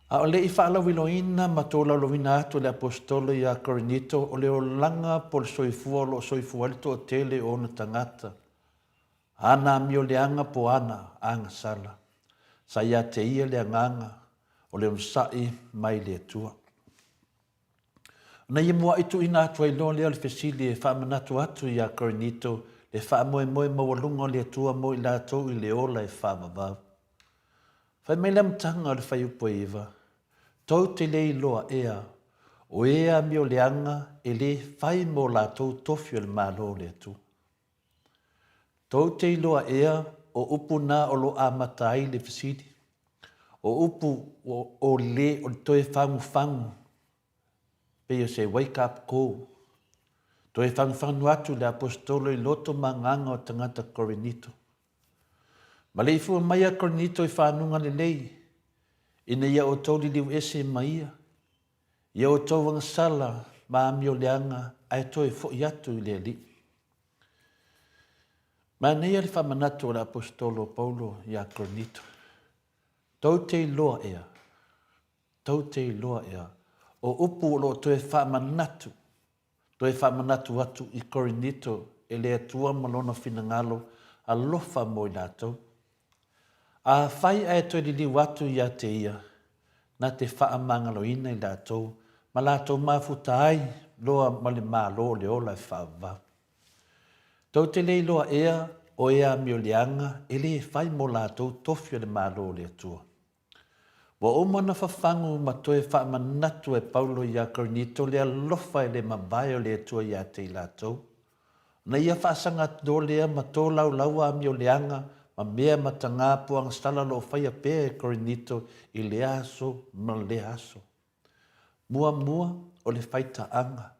A o le i whaalawinoina ma tō lauloina atu le apostolo i a Korinito o le o langa po le soifua lo soifua le tō tele o na tangata. Ana mi o le anga po ana anga sala. Sa ia te ia le anganga o le unsai mai le tua. Na ia mua itu ina atu ai lo leo le fesili e whaamanatu atu i a Korinito le whaamoe mawalunga o le tua mo i la tau i le ola e whaamavau. Whai mai lam tanga o le whai upo iwa. Tau te lei loa ea, o ea mi o leanga e le whai mo la tau tofi o le malo le atu. Tau te loa ea o upu na o lo amatai le fisidi. O upu o le o toe fangu. Pe o se wake up call. Toe fangu atu le apostolo i loto manganga o tangata Korinito. Maleifua mai a Korinito i whanunga le lei. Ina ia o tau li liu ese maia. Ia o tau wanga sala ma amio leanga ai toe fo iatu i le li. Ma nei ali whamanatu o le apostolo Paulo i a Korinito. Tau te loa ea. Tau te loa ea. O upu o lo toe whamanatu. Toe whamanatu atu i Korinito e le atua malona finangalo a lofa mo i lātou. A whai ai toi li watu i a te ia, na te whaamangaloina i lātou, ma lātou mafuta ai, loa male mālo le ola e whaavau. Tau te lei loa ea, o ea mi o leanga, e le whai mo lātou tofi o le mālo le atua. Wa omana whawhangu ma toe whaamanatu e Paulo i a Korinito le alofa e le mawai o le atua i a te i lātou. Na ia whaasanga do lea ma tō lau a mi o leanga, ma mea matanga puang stala lo whai a pē e Korinito i le aso ma le aso. Mua o le whaita anga.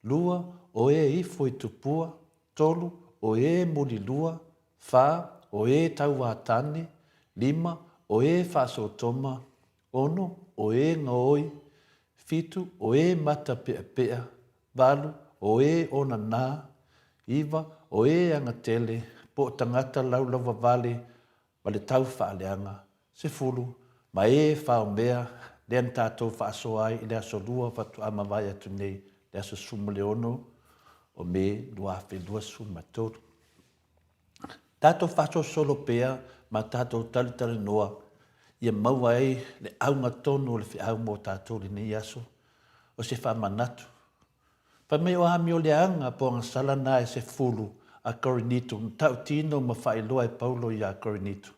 Lua o e ifo i tupua, tolu o e muli lua, wha o e tauatane, lima o e whaso toma, ono o e ngaoi, fitu o e mata pea, valu o e ona nā, iwa o e angatele, po tangata laulawa vale, wale tau whaaleanga, se fulu, ma e whaombea, lean tātou whaaso ai, i le aso lua whatu amawai atu nei, le aso suma leono, o me lua whelua suma tōru. Tātou whaaso solo pea, ma tātou talitari noa, ia maua ei le aunga tonu o le whiau mō tātou li nei aso, o se whamanatu. Pa mei o hami o le anga po ang salana e se fulu a Korinito, tau tino ma whailoa e Paulo i a Korinito.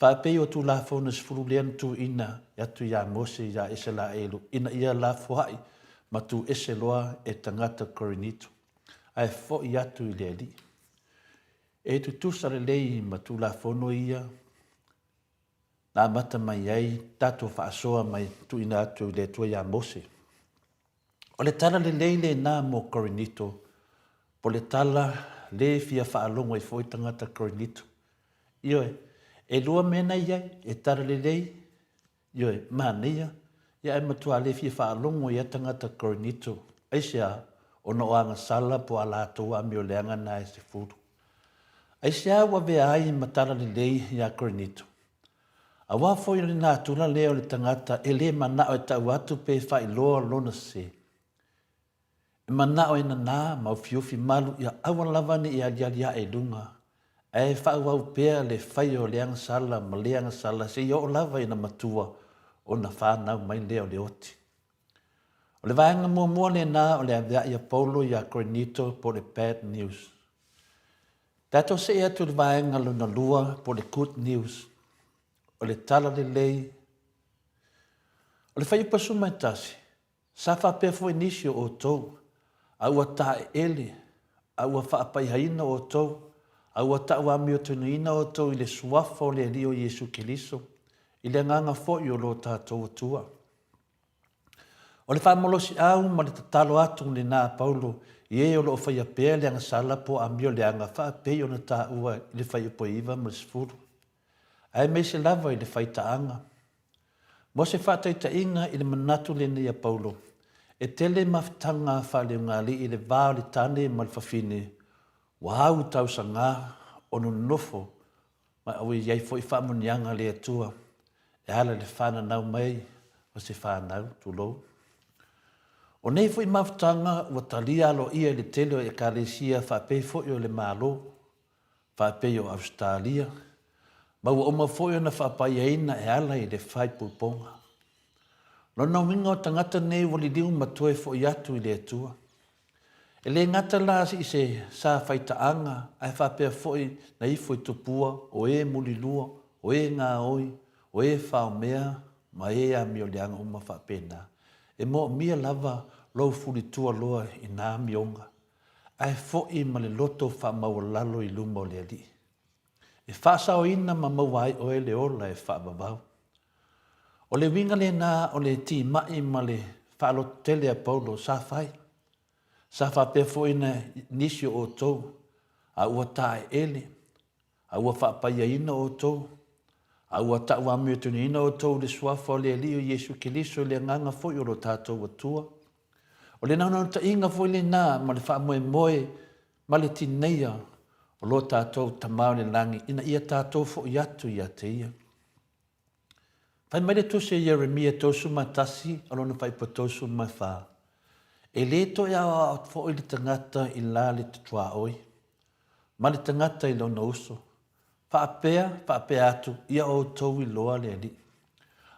Whaapei o tu la fōna se fulu lean tu ina, ia tu ia Mose ia ese la elu, ina ia la fuhai, ma tu ese loa e tangata Korinito. Ai fo i atu i le li. E tu tusare lei ma tu la fōno ia, nā mata mai ai, tātou whaasoa mai tu ina atu le tua ia Mose. O le tala le leile nā mo Korinito, po le tala le fia whaalongo i fwoi tangata Korinito. Ioe, e lua mena iai, e tara le lei, ioe, maania, ia e matua le fia whaalongo i tangata Korinito. Aisea, o no anga sala po ala toa mi o leanga na e se furu. Aisea wa vea ai matara le lei ia Korinito. A wā fwoi le nā tula leo le tangata e le manao e tau atu pe whai loa lona se. E manao e na nā mau fiofi malu ia awa lavani i alialia e lunga. E whau au pēr le whai o leanga sala ma leanga sala se i o lava i na matua o na whanau mai leo le oti. O le vaenga mua le nā o le avea ia Paulo ia Korinito po le bad news. Tato se ea tu le vaenga luna lua po le good news. O le tala le lei. O le whai upasu mai tasi. Sa whapea fo inisio o tau. Aua tae ele. Aua whaapai haina o tau. Aua taua mi o tunuina o tau i le suafa o le rio Jesu Keliso. I le nganga fo i o lo tātou atua. O le whaamolosi au ma le tatalo atu le nā Paulo. I e o lo whai apea le anga sala po a mio le anga whaapei o na tā ua i le whai upo iwa ma le sifuru. Ai me se lava i le whai taanga. Mo se whātai ta inga i le manatu le nia Paulo. E tele mawhtanga whale ngali i le vāo le tane ma le whawhine. Wahau tau sa ngā onu nofo. Mai awi iai fo i whamunianga le atua. E ala le whananau mai o se whanau tulou. O nei fo i mawhtanga ua talia alo ia le tele o e kālesia whapei fo i o le malo. Whapei o Australia. Mau o mawhoi ona whapai eina e ala i le whai puponga. Lona winga o tangata nei wali liu matue fo i atu i le atua. E le ngata lasi i se sa whai taanga ai whapea foi na i foi tupua o e muli lua, o e ngā oi, o e whao mea, ma e a mio leanga uma whapena. E mo mia lava lau fuli tua loa i nā mionga. Ai foi ma le loto wha maulalo i luma o le ali. E whaasa o ina ma mawai o e le ola e whaababau. O le winga le nā o le ti mai ma le whaalo tele a Paulo sa whai. Sa whapea fo ina nisio o tau. A ua tae ele. A ua whaapaya ina o tau. A ua taua miotuni ina o tau le suafa o le alio Jesu Keliso le nganga fo i o lo tātou atua. O le nauna ta inga fo le nā ma le whaamoe moe ma le tineia. O lo tātou tamau le langi, ina ia tātou fo i atu i ate ia. Whai mai le tose Jeremia tosu matasi, alona whai pa tosu mai wha. E le to ia o fo i le tangata i la le tutua oi. Ma le tangata i lona uso. Whaapea atu, ia o tau i loa le ali.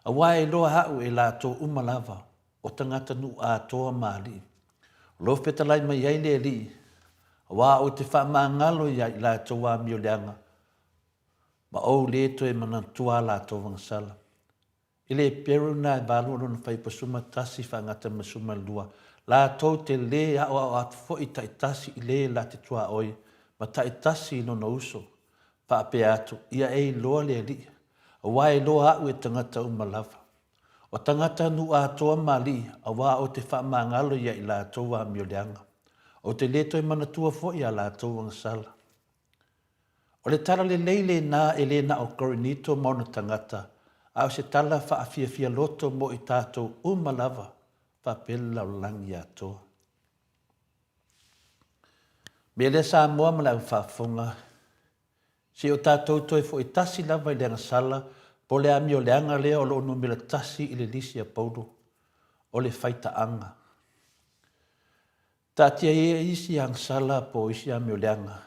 A wai e loa hau e la tō umalava, o tangata nu a toa maali. Lo petalai mai ai le ali. Wa o te wha maangalo ia i la toa mio leanga. Ma o le to e manantua la toa vangsala. I le peru na e balu lona whai pasuma tasi whangata masuma lua. La tau te le a o atu fo i taitasi i le la te tua oi. Ma taitasi no na uso. Whaape atu ia e loa le li. A wa e loa au e tangata umalava. O tangata nu a toa mali a wa o te wha maangalo ia i la toa mio leanga. O te leto e manatua fo i a la tau sala. O le tala le leile nā e le na o Korinito mauna tangata, a o se tala wha fia loto mo i tātou umalava, wha pela o langi atoa. Me le Samoa ma lau whaafunga, se o tātou toi fo i tasi lava i leanga sala, po le ami o leanga lea o lo numila tasi i le lisi a Paulo, o le whaita anga. Tātia ia isi ang sala po isi ami o leanga.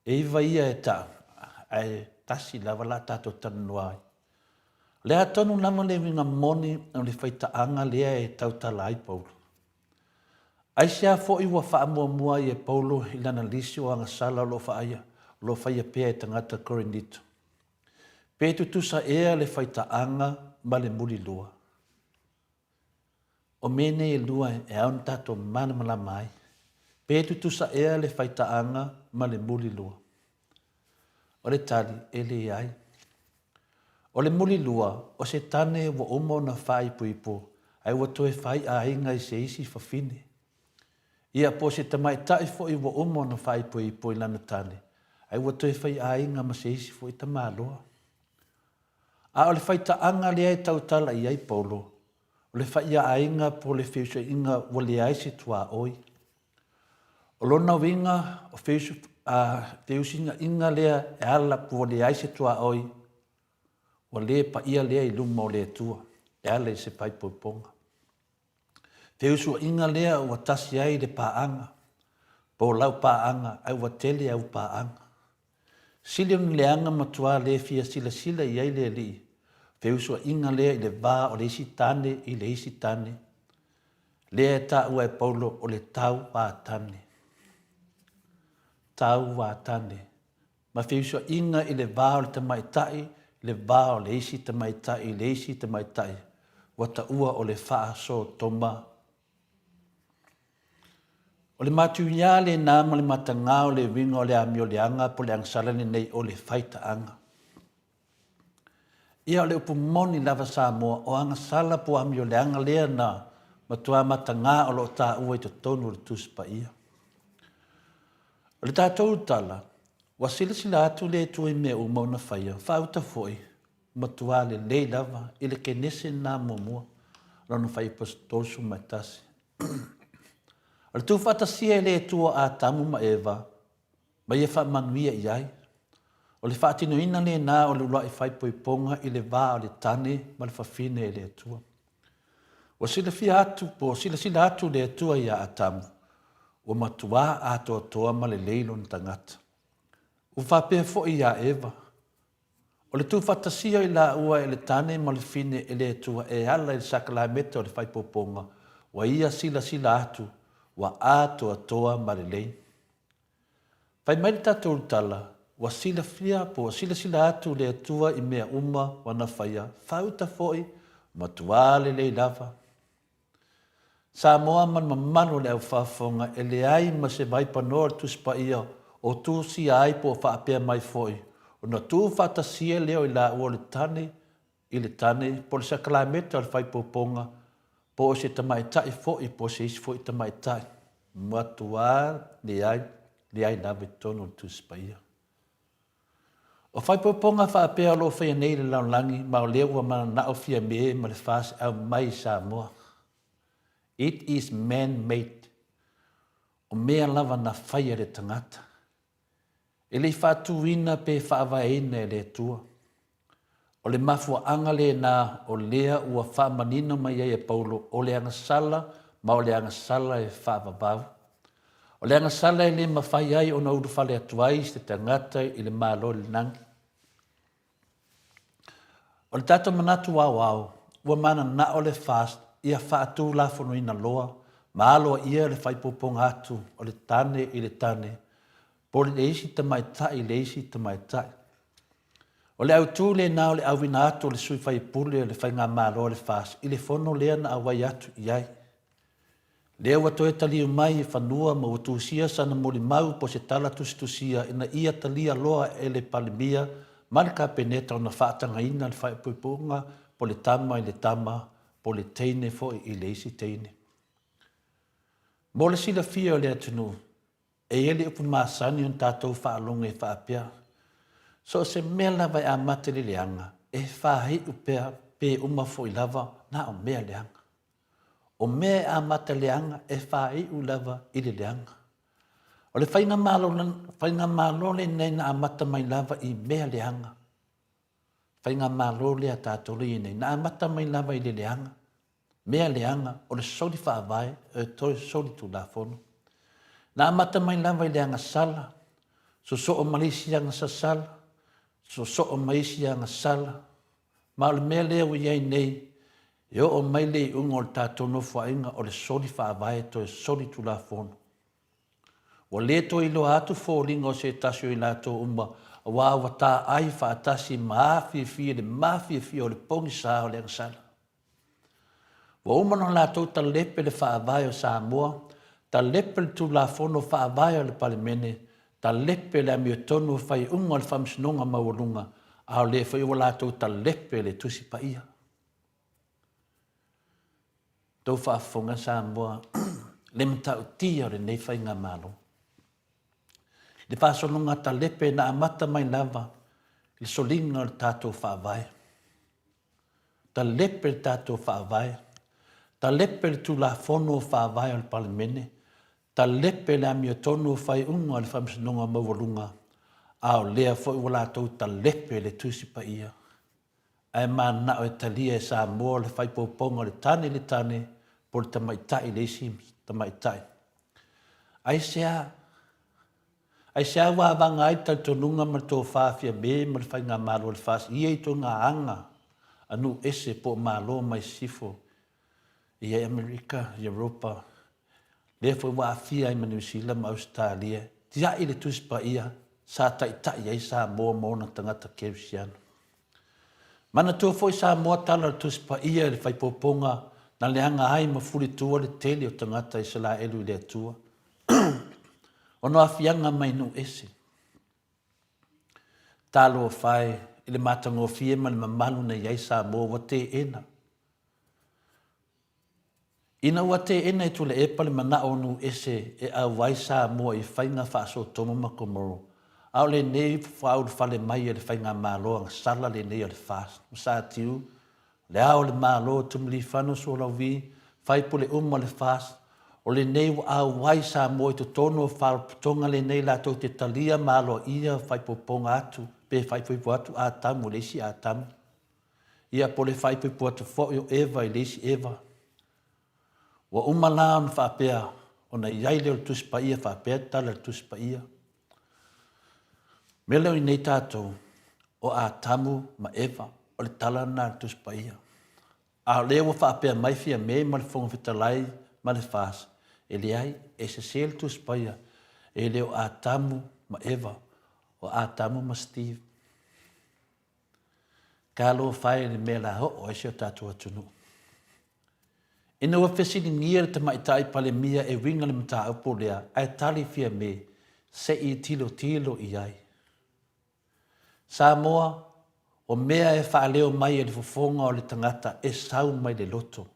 E iwa ia e ta, ai tasi lava la tātou tanuai. Lea tonu lama le winga moni o le whaita anga lea e tau tala ai Paulo. Ai sea fo iwa wha mua i e Paulo i lana lisi o anga sala lo whaia, lo whaia pea e tangata Korinito. Pe tutusa ea le whaita anga ma le muri lua. O mene e lua e aun tato manamala mai. Pe tutusa ea le whaitaanga ma le muli lua. O le tali e le ai. O le muli lua o se tane wa umo na whai puipo. Ai wa toe whai a inga i se isi whawhine. Ia po se tamai tai fo i wa umo na fai po i lana tane. Ai wa toi fai ainga ma se isi fo i tamaloa. A o le fai ta anga le ai tau tala i ai Paulo. O le fai a ainga po le feo inga wa le ai se tua oi. O lona winga o feo singa inga lea e ala po le ai se tua oi. Wa le pa ia lea i luma o le tua. E ala i se pai poiponga. Feo su inga lea ua tasi ai le paanga. Po lau paanga ai ua tele au paanga. Sili on leanga matua le fia sila i ai le li. Feo su inga lea i le va o le isi tane i le isi tane. Lea ta ua e Paulo o le tau wa tane. Tau wa tane. Ma feo su inga i le va o le tamaitai, le va o le isi tamaitai, le isi tamaitai. Wata ua o le faa so toma. O le matu ia le nama le matanga o le winga o le amio le anga po le angsalani nei o le faita anga. Ia o le upumoni lava Samoa o anga sala po amio le anga lea na matua matanga o lo ta ua i to tonu le tuspa ia. O le tātou tala, wa sila atu le tui mea umauna whaia, whauta foi, matua le lei lava i le kenese nā mumua, lona whai pastosu mai tasi. O le tūwhatasia le tua a tamu ma ewa, ma ia wha manuia i ai. O le whaatino ina le nā o le ulai whai poiponga i le wā o le tane ma le whawhine le tua. O sila atu le tua ia a tamu, o matua a toa ma le leilo ni tangata. O whapea fo i a ewa. O le tūwhatasia i la ua e le tane ma le fine e le tua e ala i sakalameta o le whai poiponga, wa ia sila atu, wa toa ma le lei. Whai mai tātou tala, wa sila atu le atua i mea uma wana whaia, whauta foi, matua le lei lava. Samoa man mamano le au whafonga e le ai ma se mai panoa tuspa ia o tu si ai po whaapea mai foi. O na tu whatasia leo i la ua le tane, po le sakalameta o le whai poponga, po o se tamaitai foi, po se isi foi tamaitai. Matua le ai nawe tono tuspa ia. O whai poponga whaapea lo whai nei le laulangi, ma o leo ua mana nao fia me ma le whaas au mai Samoa. It is man-made. O mea lava na whaia le tangata. E le whatuina pe whaavaina e le tua. O le mafua anga le nā o lea ua whaamanino mai e Paulo o le angasala ma o le angasala e whaavavau. O le angasala e le mawhai ai o na uru whale atuai se tangata i le malo le nangi. O le tato manatu wau, ua mana na o le fast, ia whaatu la whanu ina loa, ma aloa ia le whaipoponga atu o le tane i le tane, po le eisi tamaitai. O le autu le nā o le awina atu o le sui whaipule o le whainga mālo o le fast, i le whono lea na awai atu iai. Lea watoe taliu mai e whanua ma utusia sana moli mau po se tala tusia ina ia talia loa e le palimia, malika peneta o na whaatanga ina le whaipoponga po le tama i le tama, po le teine fo i le isi teine. Mo le sila fia o le atunu, e ele upu maasani on tātou whaalonga e whaapea. So se mea lava e amate le leanga, e whahi upea pe uma fo i lava na o mea leanga. O mea e amate leanga e whahi u lava i le leanga. O le whainga malo le nei na amata mai lava i mea leanga. Whainga malo le a tātou le nei na amata mai lava i le leanga. Mea leanga o le soli whaavai e toi soli tu la fono. Na amata mai lava i leanga sala. So o malisi anga sa sala. So o maisi anga sala. Ma o le mea leo iai nei. E o mai le unga o le tātou no whainga o le soli whaavai e toi soli tu la fono. Wa le toi lo atu fōringa o se tasio i lātou umma. Wa wata ai whaatasi maafia le maafia o le pongi sa o le anga sala. Wa umano lātou ta lepe le whaavai o Samoa, ta lepe le tu la fono whaavai o le palimene, ta lepe le amio tonu whai unga le whamsinonga mawalunga, a le whai ua lātou ta lepe le tusi pa ia. Tau whaafonga Samoa, le mtau tia o le nei whainga malo. Le whaasonunga ta lepe na amata mai lava, le solinga o le tātou whaavai. Ta lepe le tātou whaavai, ta lepe le tū la whono whaavai o le palemene, ta lepe le ami o tonu whai unga le whamsinonga mawalunga, ao lea fo wala tau ta lepe le tusi pa ia. Ai mana o e talia e Samoa le whaipoponga le tane, po le tamaitai le isi tamaitai. Ai sea wawanga ai tau tonunga ma tō whawhia me ma le whainga malo le whas. Ia i tō ngā anga anu ese po malo mai sifo. Ia Amerika, Europa. Le fo wawhia i ma New Zealand ma Australia. Tia i le tuspa ia sa tai ai Samoa mōna tangata keusiano. Mana tō fo i Samoa tala le tuspa ia le whaipoponga na leanga ai ma furi tua le tele o tangata i sala elu i le atua. Ono afianga mai no ese. Talo fai, ile matango fie ma le mamalu na iai Samoa wa te ena. Ina wa te ena i tule epa le mana onu ese e au wai Samoa i whainga whaaso tomo makomoro. Au le nei whaau le whale mai e le whainga māloa sala le nei o le whaas. Sa tiu, le au le māloa tumili whanu so lau vi, whaipo le le whaas. O le nei au wai Samoa i to tono whaaputonga le nei la tau te talia māloa ia whaipoponga atu, pe whaipoipo atu a tamu, leisi a tamu. Ia po le whaipoipo atu fōio Eva i leisi Eva. Wa umala on whapea, o na iai leo tuspa ia whapea tala tuspa ia. Meleo i nei tātou, o a tamu ma Eva, o le tala na tuspa ia. A leo wa whapea mai fia me ma le whonga whitalai ma le whaas. E le ai, e se sel tuspa ia, e leo a tamu ma Eva, o a tamu ma Steve. Ka lo whae le mea la ho, o e se o tātou atunu. Ina wa fesini ngia te maitai pale mia e winga le mta upo lea, ai tali fia me, se i tilo i ai. Samoa, o mea e whaaleo mai e le fofonga o le tangata e sau mai le loto.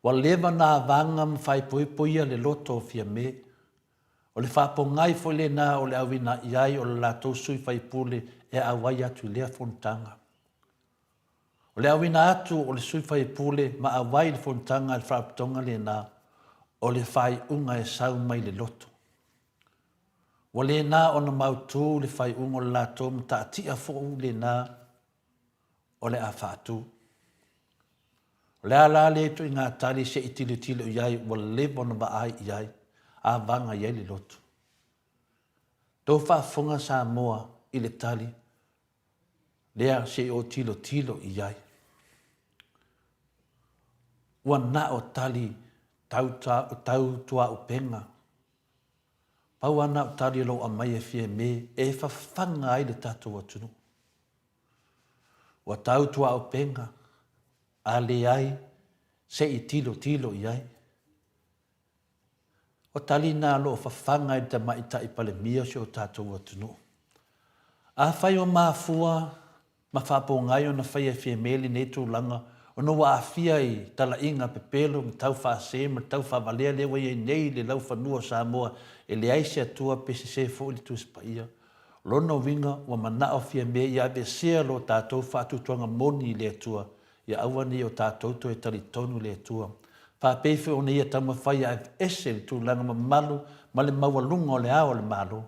Wa lewa nā vanga mwhai poipoia le loto fia me. O le whapongai fo le nā o le awina iai o le lātou sui whai pule e awai atu lea fontanga. O le awina atu o le sui whai pule ma awai le fontanga le whaputonga le nā o le whai unga e sau mai le loto. Wa le nā o na mautu le whai unga le lātou mta atia fo le nā o le a whatu. Le ala le tu inga tali se itilo iai wa lewa na maai iai a vanga iai le lotu. Tō whaafonga Samoa i le tali lea se o tilo iai. Ua na o tali tau tua upenga. Pau ana o tali lo a mai e fie me e whawhanga ai le tātou atunu. Ua tau tua upenga. A le ai, se i tilo i ai. O tali nā lo whawhanga i te maita i pale mia se o tātou atunu. A whai o Maleifua, ma whapongai o na whai e fie meli nei tū langa, o no wa awhia i tala inga pepelo, ma tau whaase, ma tau whavalea lewa i nei le lau whanua Samoa, e le aise atua pese se fo i tu spaia. Lono winga wa mana o fie me i abe sea lo tātou whatutuanga moni i le atua, ia aua ni o tātou to e tali tonu le atua. Whapeife o ni ia tama whai a ese le tūlanga ma malu, ma le mawalunga o le ao le malu.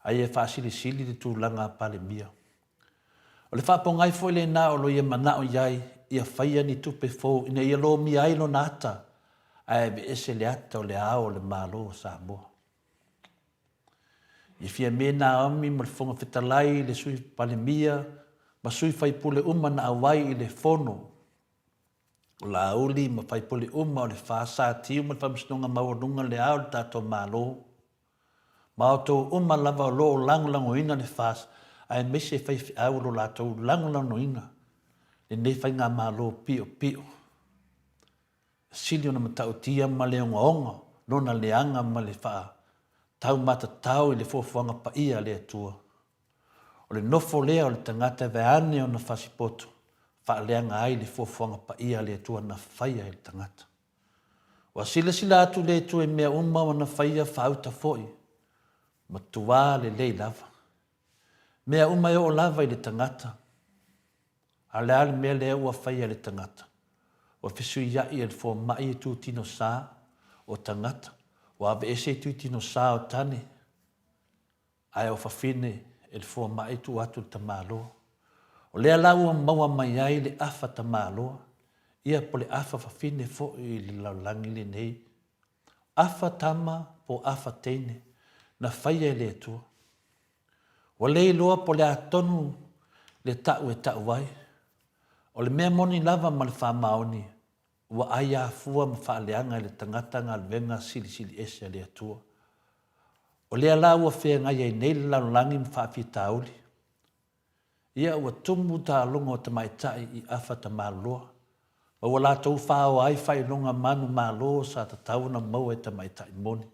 Ai e whaasili le tūlanga pale mia. O le whapongai fo le nā o lo ia mana o iai, ia whaia ni tupe fō, ina ia lo mi ailo nata, ai e ese le ata o le ao le malu o Samoa. I fia me nā ami ma le whonga whetalai le sui pale mia, ma sui whaipule uma na awai i le whono. O la auli ma whaipule uma o le whaasa tiu ma whamsinonga mawarunga le ao le tātou mālo. Ma o tō uma lava o lo o langulango ina le whaas, ai mese whaifi au lo la tō langulango ina. Le ne whainga mālo pio. Sili ona matau tia ma le onga, nona leanga ma le whaa. Tau mata tau i le fofuanga pa ia le atua. O le nofo lea o le tangata veane o na whasipoto, wha leanga ai le fofuanga pa ia le atua na whaia i le tangata. Wa sila atu le tu e mea uma wana whaia whauta foi. Ma tuā le lava. Mea uma e o lava i le tangata. A le ale mea le ua whaia le tangata. Wa fisu iai e fo mai e tu tino sā o tangata. Wa ave ese tu tino sā o tane. Ai o whawhine e fo mai tu atu ta māloa. O lea lau maua mai ai le afa ta māloa. Ia po le afa whawhine fo i le laulangi le nei. Afa tama po afa teine. Na whaia e le atua. Wa le loa po le atonu le tau e tau wai. O le mea moni lava ma le whamaoni. Wa ai a fua ma whaaleanga le tangata ngā venga sili ese le atua. O lea la ua whea ngai ai nei le laulangi ma whaafi tauli. Ia ua tumu ta longa o tamaitai i afa ta māloa. Wa wala tau whao ai whai longa manu māloa sa ta tauna mau e tamaitai moni.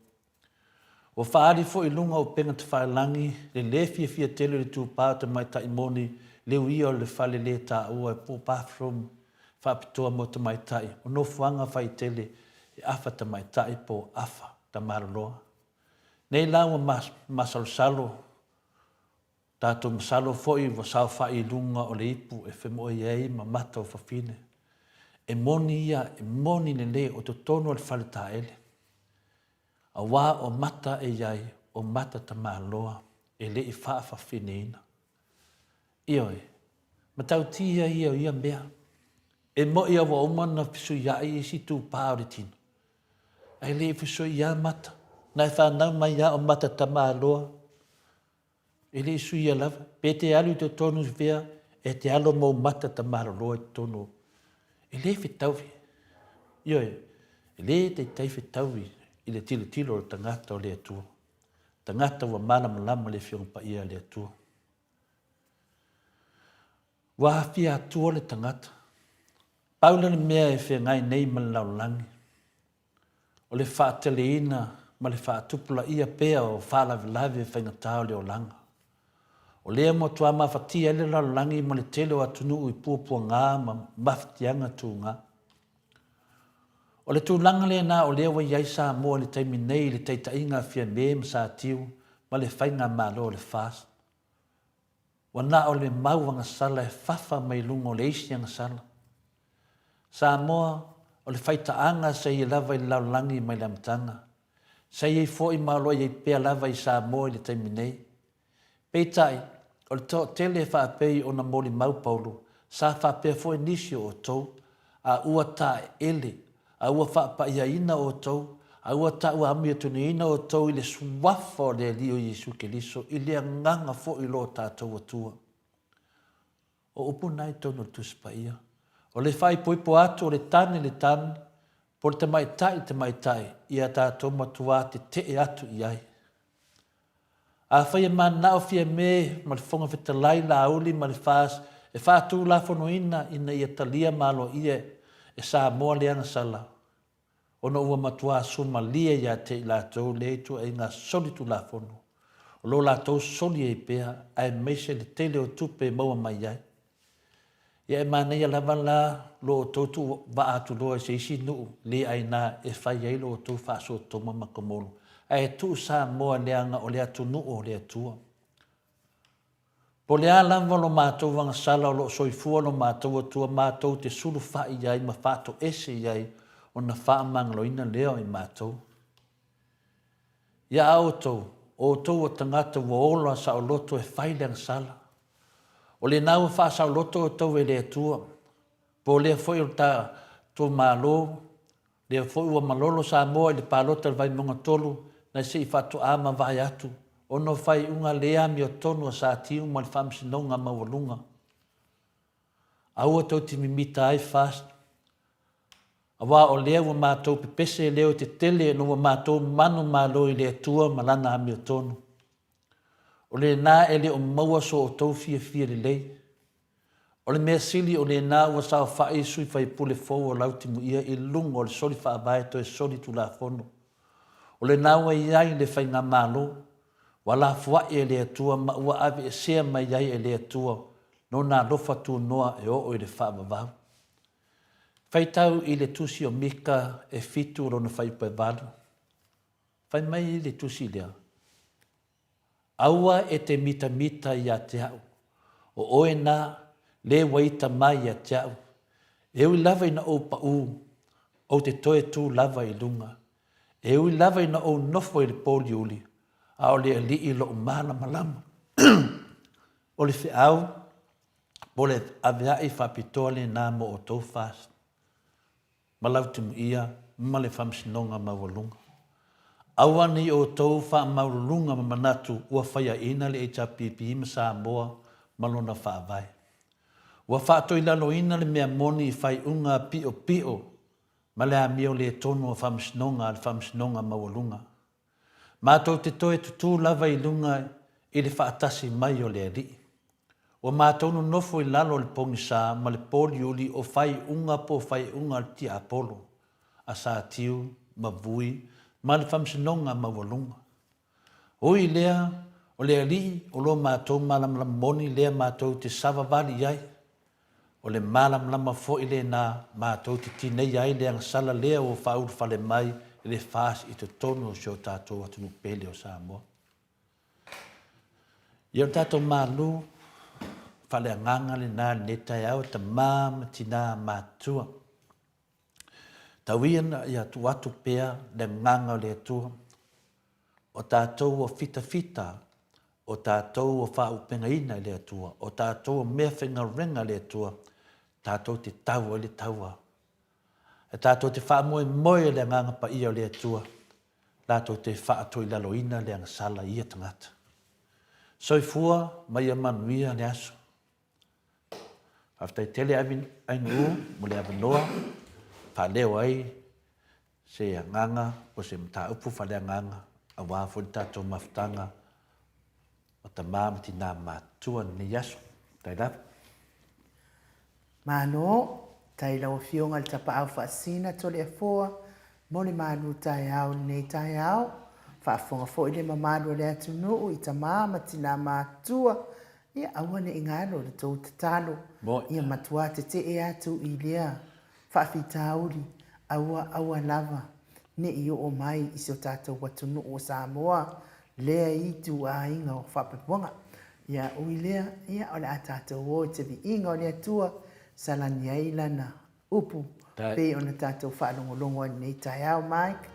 Wa whaari fo i lunga o penga te whaelangi le le fia tele le tūpā tamaitai moni leu ia o le whale le tā ua e po bathroom whaapitoa mo tamaitai. O no fuanga whai tele e afa tamaitai po afa ta maraloa. Nei lawa masalosalo. Tātou masalo foi wa sao whai lunga o le ipu e whemo e ei ma mata o whawhine. E moni ia, e moni le o to tono le whale tā ele. A wā o mata e iai, o mata ta maraloa e le i wha whawhine ina. Ioi, matau tia ia mea. E mo ia wa omana fisu iai i si tū pāo le tino. Ai le fisu ia mata. Nai whanau mai ia o mata ta māloa. E le isu ia lava. Pe te alu te tonu vea, e te alo mo mata ta māloa i tonu. E le whitauwi. Ioi, e le te tei whitauwi i le tilo o tangata o le atua. Tangata wa mana malama le whiongpa ia le atua. Wahawhia atua le tangata. Paula le mea e whea ngai nei ma le laulangi. O le whaateleina ma le whaatupula ia pea o whaalavilavi e whaingatao le o langa. O lea mo tua mawhatia le laulangi ma le tele o atunu i puapua ngā ma mawhatianga tū ngā. O le tūlanga le nā o lea wa iai Samoa le taimi nei le teitainga whia me ma sa tiu ma le whainga malo le fast. Wa nā o le mauanga sala e whawha mai lunga o le isianga sala. Samoa o le whaitaanga sa i lava i laulangi mai le amatanga. Sa i fo i malo i pea lava i Samoa i le taimi nei. Peitai, o le tō tele whaapei o na moli maupaulo, sa whaapea fo i nisio o tau, a ua tā ele, a ua whaapa ia ina o tau, a ua tā ua amia tuni ina o tau i le suwafa o le lio Jesu Keliso, i le nganga fo i lo tātou atua. O upu nai tono tuspa ia. O le whai poipo atu o le tane, po le tamaitai, ia tātou matua te atu iai. A whai e mana o fia me, ma le whonga whetalai la auli, ma le whaas, e whātu la whono ina ia talia malo ia, e Samoa leanga sala. Ono ua matua suma lia ia te lātou le tu e ngā soli tu la whono. O lo lātou soli e pēha, ai meise le tele o tupe maua mai ai. Ia e mana ia lava la lo o tautu wa atu loa se isi nuu le aina e whai ai lo o tau whaaso toma makamolo. Ai tu Samoa leanga o le atu nuu o le atua. Po le a lava lo mātou wanga sala o lo soifua lo mātou atua mātou te sulu whai ai ma whātou ese ai o na whaamangalo ina leo i mātou. Ia au tau, o tau o tangata wa ola sa o loto e whai leang sala. O le nau whaasa o loto o tau e le atua. Po le foi o ta tō mālo, le foi ua malolo Samoa i le pālota le vai monga tolu, na se i whatu ama vai atu. Ono whai unga lea mi o tonu a sa tiu ma le whamsinonga mawalunga. Aua tau ti mimita ai fast. Awa o lea ua mātou pepese leo te tele no ua mātou manu mālo i le atua malana ami o tonu. O le nā e le o maua so o tau fia le lei. O le mea sili o le nā ua sao whai sui whai pule fau o lautimu ia i lunga o le soli whaabae to e soli tu la fono. O le nā ua iai le whai ngā mālo. Wala fuai e le atua ma ua ave e sea mai iai e le atua no nā lofa tu noa e o i le whaamavau. Whaitau i le tusi o mika e fitu rona whaipa e walu. Whai mai i le tusi lea. Aua e te mita i a te au. O oe nā, le waita mai i a te au. E ui lava ina o pa o te toe tū lava i lunga. E ui lava ina o nofo i le poli uli. A o le ali i lo umana malama. O le whiau, po le avea i whapitoa le nā mo o tau fast. Malau timu ia, ma le whamsinonga mawalunga. Aua ni o tau wha mawalunga ma manatu ua whaia ina le HRPP ma Samoa malona whaavai. Ua whaatoi lalo ina le mea moni i whai unga pio ma le amio le tonu o whamsinonga mawalunga. Mātou te toe tutu lava i lunga i le whaatasi mai o le ali. Ua mātou no nofo i lalo le pongisa ma le poli uli o whai unga po whai unga ti Apollo. A sa tiu, ma vui, ma le whamsinonga mawalunga. Oi lea, o le ali, o lo mātou malamlam moni lea mātou te savavali iai. O le malamlama fo i le nā mātou te tinei ai le angasala lea o whaur whale mai i le whaas i te tono o sio tātou atu pele o Samoa. Ia o tātou mālu, whale anganga le nā netai au ta māma tina mātua. Tauiana i atu atu pea le nganga le atua. O tātou o fita, o tātou o whaupenga ina le atua, o tātou o mea whenga renga le atua, tātou te taua le taua. E tātou te whaamoe moe le nganga pa ia le atua, tātou te whaatoi laloina le angasala ia tangata. Soifua mai a manuia le aso. Aftai tele aingu mo le avanoa, whaleo ai se nganga o se mta upu whalea nganga a wāwhoni tātou mawhtanga o ta māmati nā mātua ni yaso. Tai rap.
Mano, tai lau fionga le tapa au whaasina tole a fōa, mo le manu tai au nei tai au, whaafonga fo i le mamadu le atu nuu i ta māmati nā mātua, ia awane i ngāro le tau tatalo, ia matua te te e atu i lea, whaafitauri, aua lava, ne i o mai i so tātou watunu o Samoa, lea i tu a inga o whapapuanga. Ia ui lea, ia o le a tātou o te vi inga o lea tua, salani ailana upu, pe o na tātou whaalongolongo nei tai au, Mike.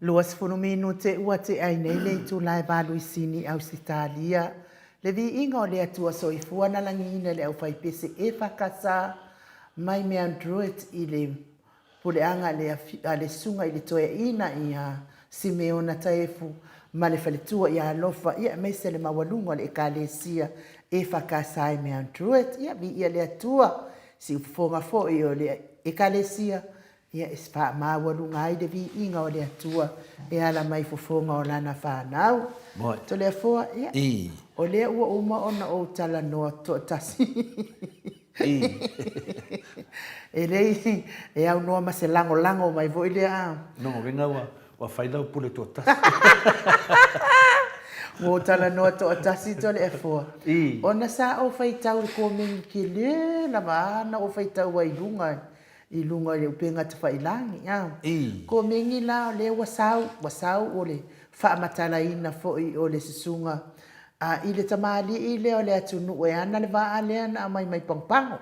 Luas funuminu te ua te ai nei le tu lai balu isini au sitalia. Le vi inga o le atua soifua na langina le au faipese e whakasa mai me android i le puleanga le sunga i le toe ina i a Simeona Taefu ma le faletua i a lofa ia meise le mawalunga le ekalesia e whakasa i me android ia vi ia le atua si ufonga fo i o le ekalesia ia ispa mawalunga ai de vi inga o le atua e ala mai fofonga o lana whanau.
Moi.
To le foa ia.
I.
O le ua uma ona o tala noa to tasi.
I.
E rei e au noa ma se lango mai vo ile a.
No, venga wa whailau pule to tasi.
O tala noa to tasi to le foa.
I.
Ona sa o whaitau ko mingi ki le na maana o whaitau wa i lunga le upenga te whailangi. Ko mingi la le wasau o le whaamatala ina fo i o le sisunga. I le tamali i le o le atunu e ana le waa lea na mai pangpango.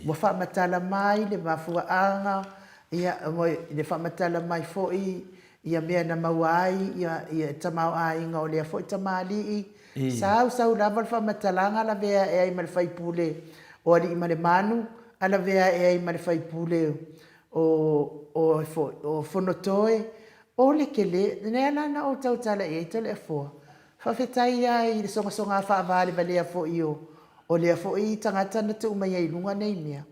Wa whaamatala mai le mafua anga. Le whaamatala mai fo ia mea na mawai ia tamau a inga o lea fo i tamali i. Sau lava le whaamatalanga la vea e ai male whaipule o ali i male manu. Ala vea e ai male whaipule o fonotoe. O le kele, nea lana o tautala e to le foa. Whawhetai ai le songa whaavale valea fo i o lea fo i tangata na te umai ai lunga nei mea.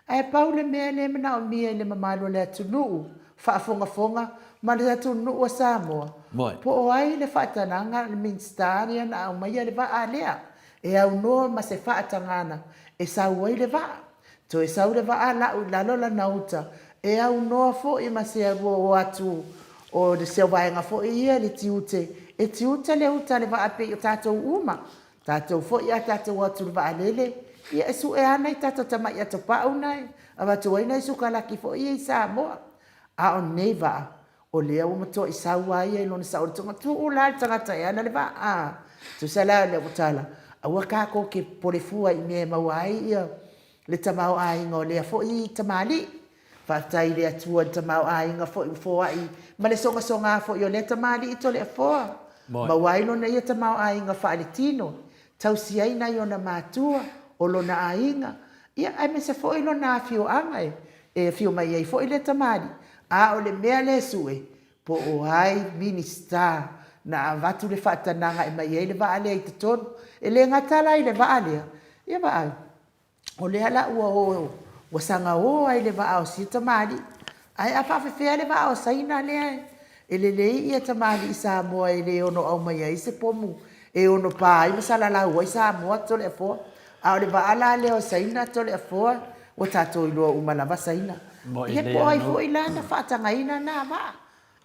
Ai pau le mea le mana o mia le mamalo le atunuu. Whaafonga, ma le atunuu a Samoa. Po o ai le whaatananga le minstari ana au mai le vaa lea. E au noa ma se whaatangana. E sau ai le vaa. To e sau le vaa lalo la nauta. E au noa fo i ma se o atu. O le se vaenga fo ia le tiute. E tiute le uta le vaa pe o tātou uma. Tātou fo ia tātou atu le vaa lele. Ia e su e ana i tātou tama ia to pau nai. A watu waina i suka laki fo ia i Samoa. A o nei vaa. O lea umato i sau ai e lona sa o le tonga. Tu o la tangata e ana le vaa. Tu sa la le utala. A wakako ke polefua i mea mawai ia. Le tamau a inga o lea fo i tamali. Whaatai le atua tamau a inga fo i ufoa i. Ma le songa fo i o le tamali i to le afoa. Ma waino na ia tamau a inga wha le tino. Tausi ai na i ona mātua o lona a inga. Ia ai me se fo i lona a fio anga e. E fio mai ai fo i le tamali. A o le mea le sue. Po o ai minister na vatu le whaatananga e mai ai le vaale ai te tonu. E le ngatala i le vaale. Ia vaale. O le ala ua o wasanga o ai le vaa o si tamali. Ai a whawhewhea le vaa o saina le ai. E le lei ia tamali i Samoa e le ono au mai ai se pomu. E ono pa ai masala la ua i Samoa tole a foa. A o le va ala leo saina tole a foa. O tato i loa umalava saina.
Mo i
Ia
le
po ai
anu.
fo i lana whaatanga ina na ma.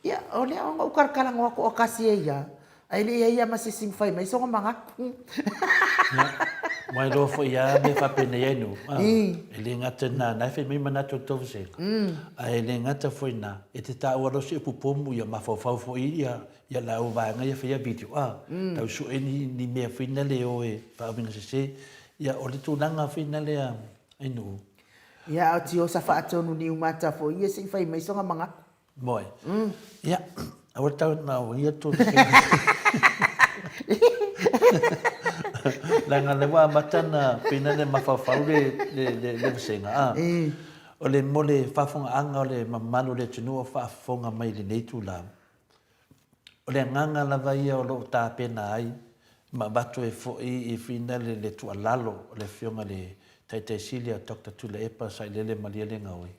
Ia o le o ukarkala ngoa ko o kasi e ia. Ai le ia masising fai mai songa manga.
Mai lo fo ia me fa pene enu. Ele ngata na na fe me mana to to se. Ai le ngata fo ina e te ta ora se pupomu ia mafo fo ia la o va nga ia fe video. Tau su ni me fina le o e fa vinga se ia o le tu nanga fina le ai no.
Ia o tio sa whaatonu ni umata fo ia sing fai mai songa manga.
Moi. Ia o tau na o ia to Langa le wa matana pina le mafafau le senga o le mole fafonga anga o le mamalu le tunu fafonga mai le neitu la o le nganga la vai o lo ta pena ai ma bato e fo i fina le tu alalo o le fionga le taite silia Dr. Tula Epa sai le malia le ngaoi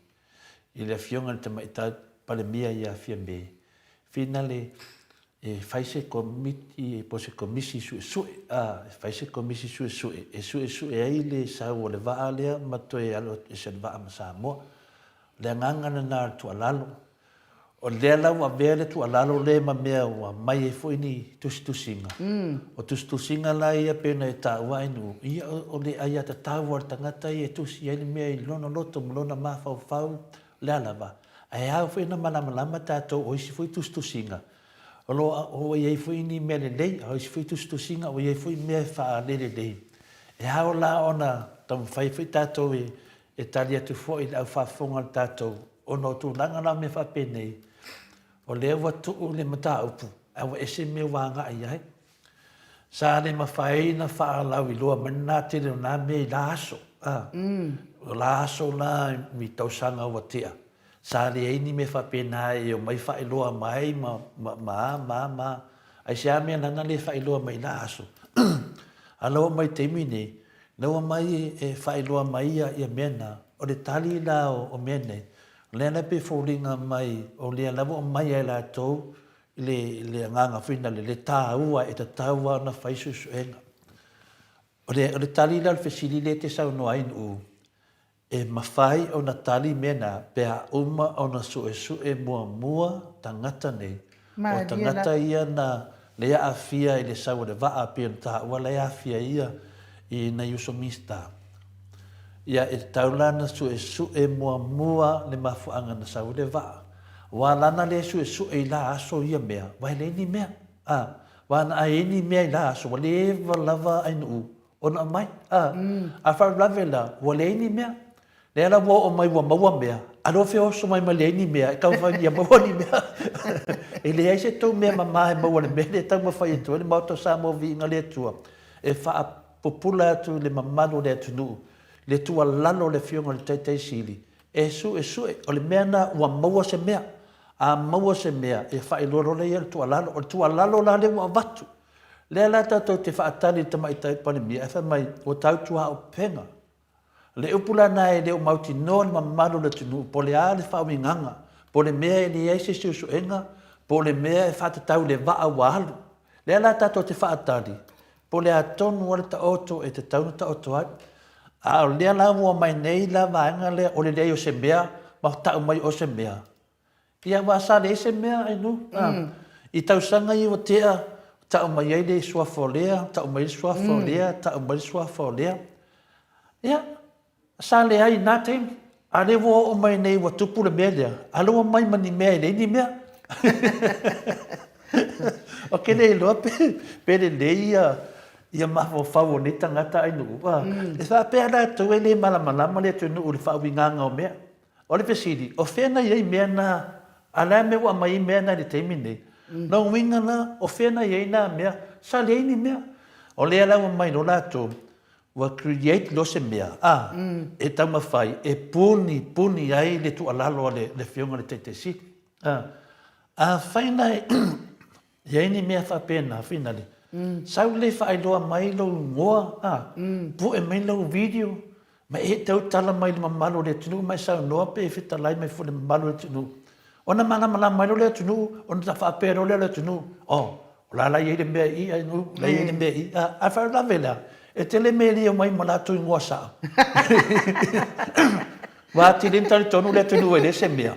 i le fionga te mai ta pale mia ia fiambe fina le e faise komiti po se komisi su faise komisi su ai le sa o le va ale ma to e alo e se va ma Samoa le nganga na tu alalo o le la wa vele tu alalo le ma mea wa mai e foi ni tustusinga o tustusinga la ia pena e ta wa inu ia o le aia ta ta wa tangata e tusi ele mea i lono loto lona ma fau le alava ai au foi na malama tato o si foi tustusinga o ye foi ni mele lei o si foi tustusinga o ye foi me fa lele lei e ha la ona tam fai tato e talia tu foi au fa fonga tato o no tu langa na me fa pene o le wa tu le mata upu au ese me wanga ai sa le ma fai na fa la wi lo manna te na me laso laso la mi tau sanga wa tia sa le ni me fa pena e o mai fa loa mai ma ai sia me na le fa loa mai laso alo mai te mini no mai e fa loa mai ia mena o le tali la o mene le na pe folinga mai o le la mai la to le nganga fina le ta ua e ta ua na fa su enga o le tali la facilite sa no ai u e mawhai o na tali mena pea uma o na su e mua tangata nei. O tangata ia na lea awhia i le sau le waa pia ta ua lea awhia ia i na yuso mista. Ia e taulana su e mua le mafuanga na sau le waa. Wa lana le su e la aso ia mea. Wai le ni mea. Wa na ai ni mea i la aso. Wa le lava ainu. O na mai. A whau lave la. Wa le ni mea. Le ala wo o mai wa maua mea. Alo fe o so mai ma le ni mea. E kau whai ia maua ni mea. E le aise tau mea ma mahe maua le mea. Le tau ma whai atua. Le mauto Samoa vi inga le atua. E wha popula atu le mamano le atu nuu. Le tua lalo le fionga le teitei sili. E su o le mea na wa maua se mea. A maua se mea. E whai loro le ia le tua lalo. O le tua lalo la le wa watu. Le ala tatou te whaatali te mai tai panemia. E wha mai o tau tua o penga. Le upula na e le o mauti no le mamalo le tunu. Po le a le whauminganga. Po le mea e ni eise siusu enga. Po le mea e whatatau le waa wahalu. Le ala tatou te whaatali. Po le atonu o le taoto e te taunu taoto ai. A o lea la mua mai nei la vaenga le o le lei o se mea. Ma tau mai o se mea. Ia wasa le se mea ai nu. I tau sanga i o tea. Tau mai ai le sua folea. Tau mai sua folea. Tau mai sua folea. Ia. Sa le ai nā teim. A le wo o mai nei wa tupu le mea lea. A le wo mai mani mea le ni mea. O ke le loa pe le le ia mafo fau ni tangata ai nu. E wha pe ala tu e le malamalama le tu nu le wha winganga o mea. O le fesiri. O whena iei mea na ala me wa mai mea na le teimi nei. No winga na o whena iei na mea. Sa le ni mea. O le ala wa mai no la tu. Wa create lo se mea. E tau mawhai. E puni ai le tu alalo le fionga le teite si. A whaina iei ni mea wha pena whina le. Sau le whaai loa mai lo ngoa. Pu e mai lo video. Ma e tau tala mai le mamalo le tunu. Mai sau noa pe e whita lai mai fu le mamalo le tunu. Ona malama lo le tunu, ona ta whaapero le tunu. O la i le mea i ai nu, la i le mea i. A whare la vela, e te le mea lia mai ma la tui ngua saa. Wa ti rin tari tonu le tunu e le se mea.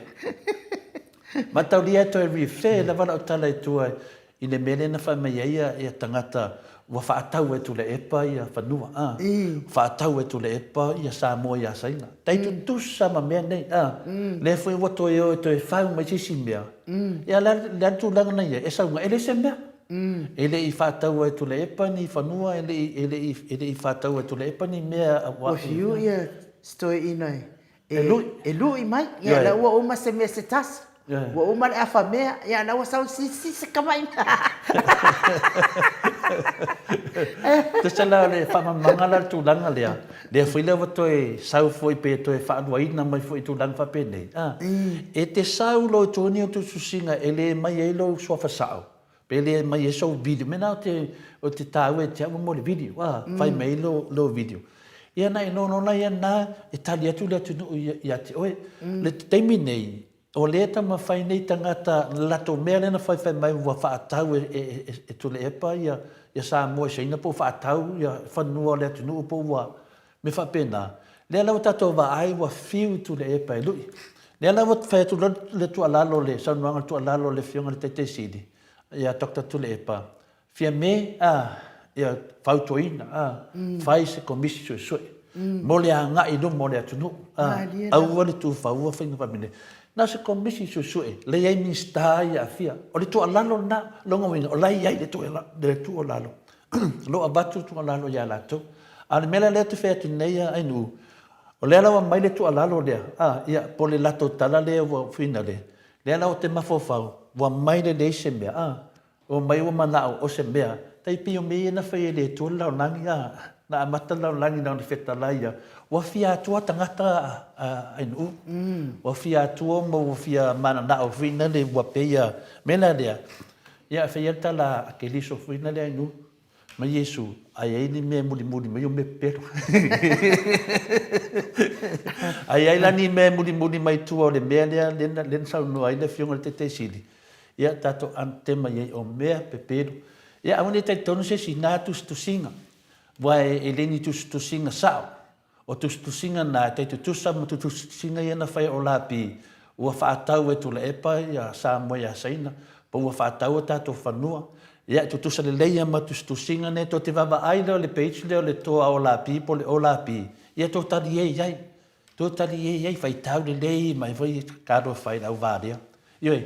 Ma tau lia to e rife, la wala o tala e tua i le mea na wha mai ia tangata wa whaatau e tu le epa ia whanua. Whaatau e tu le epa ia Samoa ia saina. Tei tu tusa ma mea nei. Le fui wato e o e to e whau mai sisi mea. Ia la tu langa na ia, e saunga ele se mea. Ele i whaatau e tu le epa ni whanua, ele i whaatau e tu le epa ni mea.
O fiu ia stoi inai. E lui mai,
Yeah.
ia la ua uma se mea se tasi. Ua uma le afa mea, ia la ua sau si se kamai.
Te sala le whamamanga la tu langa lea. Le fui le wato e sau foi pe to e whaanua ina mai foi tu langa whape nei. E te sau lo tōni o tu susinga e le mai e lo sofa sao. Pe le mai e so video. Mena o te tāu e te amu mo le video. Whai mai lo video. Ia nai no na ia na e tali atu le atu ia te oe. Le te teimi nei. O le ta ma whai nei tangata lato mea lena whai mai ua whaatau e tu le epa ia Samoa se ina po whaatau ia whanua le atu nuu po ua me whapena. Lea lau tato wa ai wa fiu tu le epa e lui. Lea lau whai atu le tu alalo le saunuanga tu alalo le fionga le teite sidi. Ia tokta tu le epa. Fia me ia whautoina whai se komisi sui sui. Mo le a ngai no mo le atu nuu. Au wale tu whaua whainga whamine. Na se komisi susue le ai minsta ia fia o le tu alalo na longa winga o lai ai le tu alalo lo abatu tu alalo ia la tu al mela le tu fe tu nei ai nu o le ala mai le tu alalo le ia po le lato tala le o finale le ala o te mafofau wa mai le se mea o mai o mana o se mea tai pio me na fe le tu la nangi na amata la langi na feta laia wa fia tua tangata ai nu wa fia tua mo fia mana na o fina le wa peia mena dia ia fia tala ke liso fina le nu ma Yesu ai ni me muli me me pero ai la ni me muli mai tua le me le sa no ai le fiona te sili ia tato antema ye o me pepero ia oni te tonu se sinatus tu singa Wai e leni tu singa sao. O tu singa na te tu sa mo tu singa ia na fai o lapi. Ua whaatau e tu le epa ia Samoa ia saina. Pa ua whaatau ta to whanua. Ia tu sa le leia ma tu singa ne to te wawa aila o le page leo le toa o lapi po le o lapi. Ia to tali e iai. To tali e iai whai tau le lei mai vai karo whai au vāria. Ioi,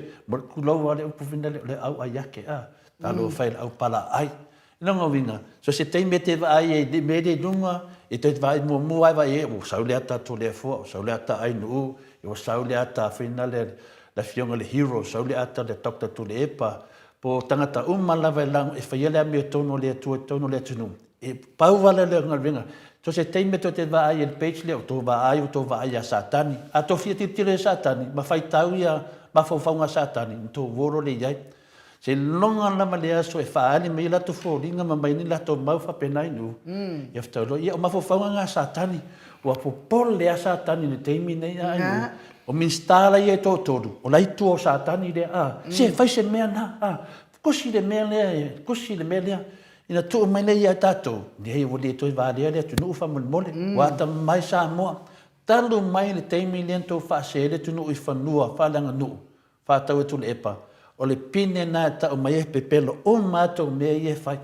kulau wale upu vina le au aiake Talo whai au pala ai. Nonga winga. So se teime te vai e me de dunga e te vai mo ai vai o saule ata to le fo saule ata ai no o saule ata finale la fionga le hero saule ata le doctor to le epa po tangata umala vai lang e faiele me tono le tunu e pau vale le winga. So se teime to te vai el page le to vai a satani a to fia tire satani ma fai tau ia ma fofonga satani to voro le iai se longa lama lea so e whaani me lato fōringa ma mai ni lato mau whapenai nu. Ia whatau ia o mawhawhaunga ngā satani. Ua popol lea satani ni teimi nei ai nu. O minstala ia e tōtoru. O laitu o satani lea Se whai se mea na Kusi le mea lea. Ina tu mai lea ia tātou. Ni hei wole toi vālea lea tunu uwha mole. Wata mai Samoa. Talu mai le teimi lea tō whaasele tunu i whanua whalanga nu. Whātau e tu le epa. O le pine na ta o mai pe pelo o mato me ye fai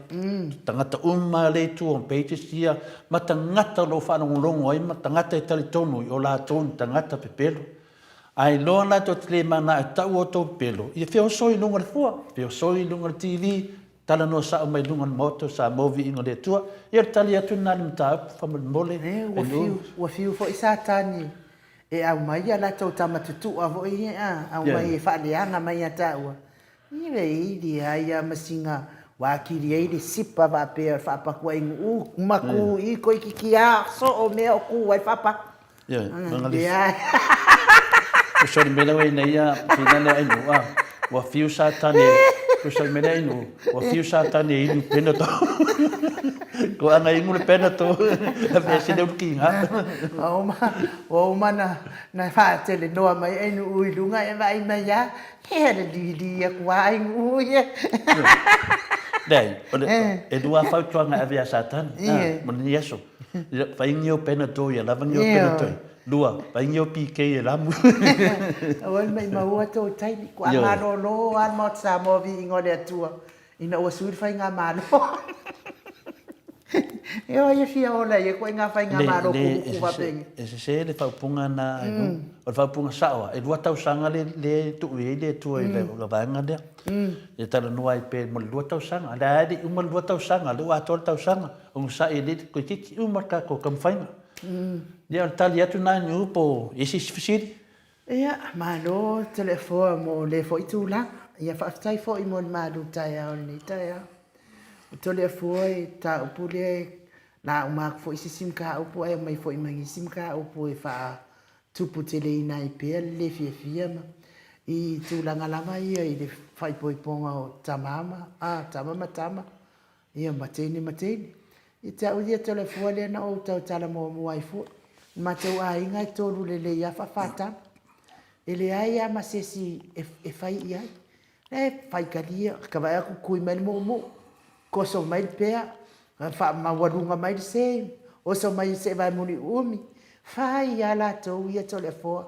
tangata uma le tu on page sia ma tangata lo fa no longo ai ma tangata tali tonu o la ton tangata pe pelo ai lo na to tle mana ta o to pelo e fe o soi lunga le fua fe o soi lunga TV tala no sa mai lunga moto sa movie ingo le tua e tali atu na mta fa mole
o fiu fo isatani e au mai ala tau tamatutu a vo i au mai fa leanga mai ata ua ni vei di ai masinga wa kiri ai de sipa va pe fa pa ko ingu maku i ko kikia so o me o ku vai fa pa
ya so me la we nei ya finale ai no wa fiu satani Ko sa mena inu. O fiu satani inu pena to. Ko anga ingu le pena to. Pe se deu kinga.
O na fa tele no mai enu ui lunga e vai mai ya. He di ya kwa ingu ye.
Dai, e dua fau tuanga avia satan. Mani yeso. Fa ingio pena to ya lava ngio pena to. Dua, fa ingio PK e lamu.
Oi mai maua to tai ko amaro lo an mo Samoa vi ngole atua. Ina o suri fa nga malo. E o ye fia ola ye ko nga fa nga malo ku va peng.
E se le fa punga na no. O fa punga sawa. E dua tau sanga le tu e le tu e le vanga de. E tala no ai pe mo dua tau sanga. Da di uma dua tau sanga, le wa tau sanga. O sa e le ko tiki uma ka ko kam fainga. Dia tali atu na ni po isi fisiri.
Ia, malo telefone mo le fo itu la. Ia fa tai fo i mo malu tai au ni tai au. Telefone ta upule na uma fo isi sim ka upu ai mai fo i mangi sim ka upu e fa tupu tele ina i pe le fia ma. I tu langa lama ia i le fai poi ponga o tamama. Tama. Ia mateni. I te au dia telefone na o tau tala mo ai fo. Ma tau a inga i tolu le ia whawhata. E le ai a masesi e whai i ai. E whai kalia, ka vai aku kui mani mo. Koso mai pēa, wha mawarunga mai se. Oso mai se vai muni umi. Whai a la tau ia tole foa.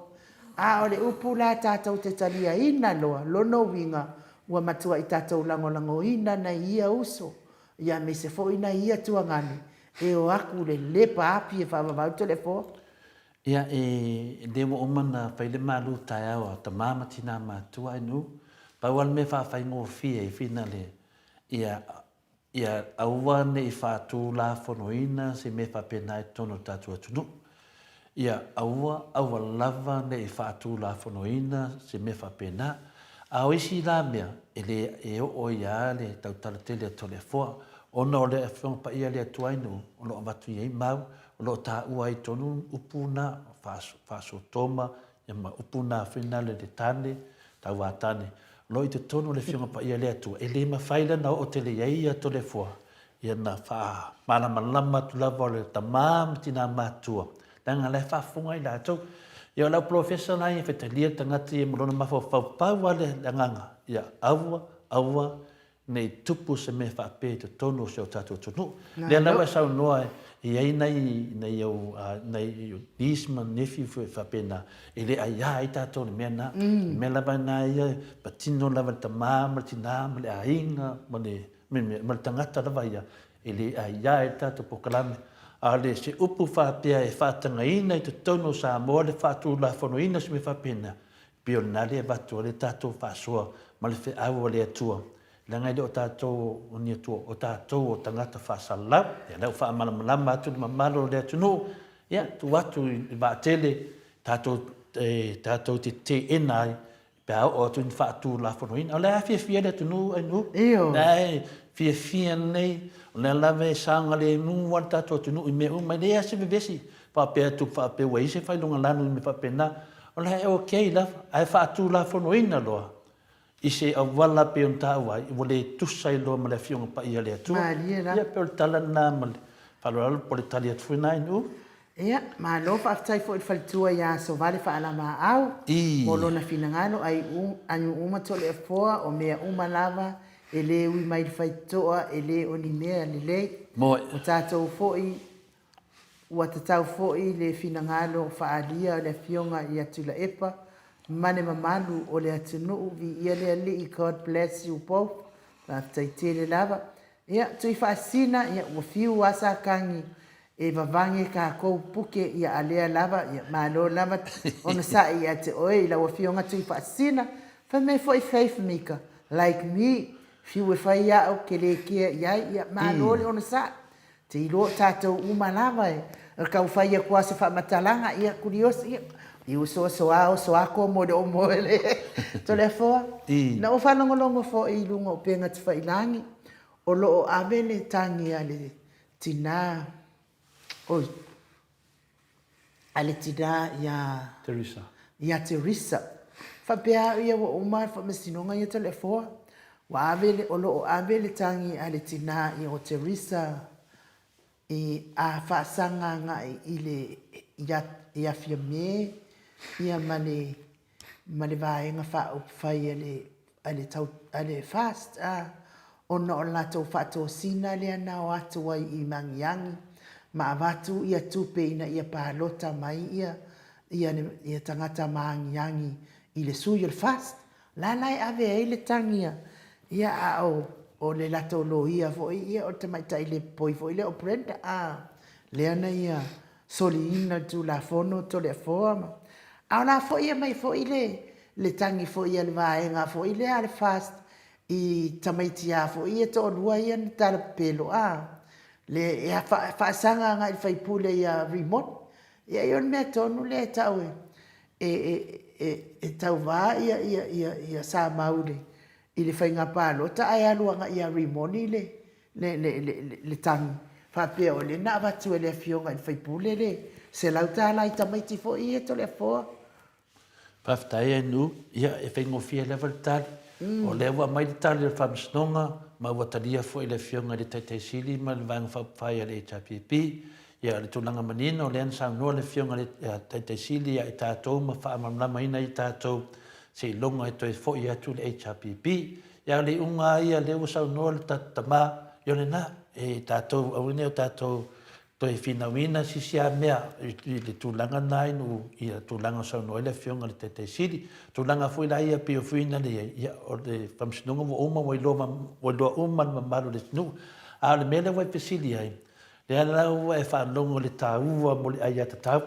A ole upu la tātou te talia ina loa, lono winga. Ua matua i tātou lango ina na ia uso. Ia me se fo ina ia tuangani. E o aku le lepa api e whawawau tole foa.
Ia e dewa omana whaile malu tai awa ta mama tina matua inu. Pauan me whawhaingo fia i whina le. Ia aua ne i whātū la whonoina se me whapena e tono tātua tunu. Ia aua lava ne i whātū la whonoina se me whapena. A oisi la mea e o ia le tautala tele tole foa. Ona o le e whonga pa ia le atuainu. Ona o matu iei mau. Lo ta ua i tonu upuna faso toma ya ma upuna fina le tane ta wa tane lo i te tonu le fionga pa ia le atu e le ma faila na o te le ia to le fo ia na fa mana malama tu la vole tamam tina matua tanga le fa funga i la to ia la professor na i fete lia tanga ti mo na ma fa pa wale nganga ia awa nei tupu se me fa pe te tonu se o tatu tunu le na wa sa noa e ai nei disman nephew fa pena ele ai ai tato me na me la bana ia patino la vata mama tina me ainga me tangata la vai ele ai tato pokalame ale se upu fa pia e fa tanga ina i te tono Samoa le fa tu la fono ina se me fa pena pionale va tu le tato fa so ma le fe au le tua Langa do tātou o nia tua o tātou o tangata whasala. Ia nau wha malama atu ni mamalo lea tunu. Ia, tu watu i bātele tātou te enai. Pea o atu ni whaatu la whanoina. O lea fia lea tunu ai nu.
Eo.
Nei, fia nei. O lea lawe sanga le mua tātou tunu i me umai. Lea se vevesi. Whapea tu whapea waise whailunga lanu i me whapena. O lea e okei la. Ai whaatu la whanoina loa. I se awala pe on tawa i wale tusai lo ma le fionga pa ia le atu. Ia pe o tala na ma le whaloralo po le tali atu nai nu.
Ia, ma lo fa aftai fo i whalitua ia so vale wha ala maa au. Molo na finangano ai anyu uma tole e foa o mea uma lava e le ui mai le whaitoa e le o ni mea le lei. O tātou fo i ua tatau fo i le finangano wha alia le fionga i atu la epa. Mane mamalu o le atunu vi ia le ali God bless you both. La taitele lava. Ia tui fasina ia o fiu asa kangi e vavange ka ko puke ia alea lava ia malo lava ona sa ia te oi la o fiu nga tui fasina fa me foi faith mika like me fiu e fai ia o kele kia ia malo le ona sa te ilo tato uma lava e ka u fai ia kwa se fa matalanga ia kurios ia Iu soa ko mo de o moele. Tole foa. Na o whanongolongo fo i lunga o penga te whailangi. O lo o amene tangi ale tina. Oi. Ale tina ia...
Teresa.
Ia Teresa. Whapea ia wa umar whamesinonga ia tole foa. Wa avele o lo avele tangi ale tina I o Teresa I a whaasanga nga I le ia fia me ia male vaenga wha upwhai ale fast ona o lato whato sina le ana o atu wai I mangiangi ma avatu ia tupe ina ia pahalota mai ia tangata mangiangi I le sui o le fast lalai ave ai le tangia ia a o le lato lo ia fo ia o te maita I le poi fo ile o prenda le ana ia soli ina tu la fono to le forma a la fo ia mai fo ile le tangi fo ia le vaenga fo ile ale fast I tamaitia fo ia to lua ia ni tala pelo le ia fa sanga nga il fai pule ia remote ia yon me tonu le tau e tau va ia sa maule I le whainga pālo, ta ai aluanga I a rimoni le tangi. Whapea o le na watu e le fionga I whaipule le. Se lau tā lai tamaiti fo I e to le fōa.
Paftai e nu, ia e whaingo fia lewa le tali. O lewa mai le tali le whamsnonga, ma watalia fo I le fionga le taitei sili, ma le vanga whapwhai le HRPP. Ia le tūlanga manina o le ansang noa le fionga le taitei sili, ia I tātou, ma whaamamlama ina I tātou. Se longa e toi fo I atu le HRPP. Ia le unga ia le usau noa le tatama. Ia le na, e tātou, au ne o tātou toi finawina sisia mea. I le tūlanga nainu, ia tūlanga sau noa le fionga le te siri. Tūlanga fui la ia pio fuina le ia o le whamsinunga wa uma wa loa uman mamaru le sinu. A le mele wai pesili ai. Le alau e whanongo le tāua mo le aia tatau.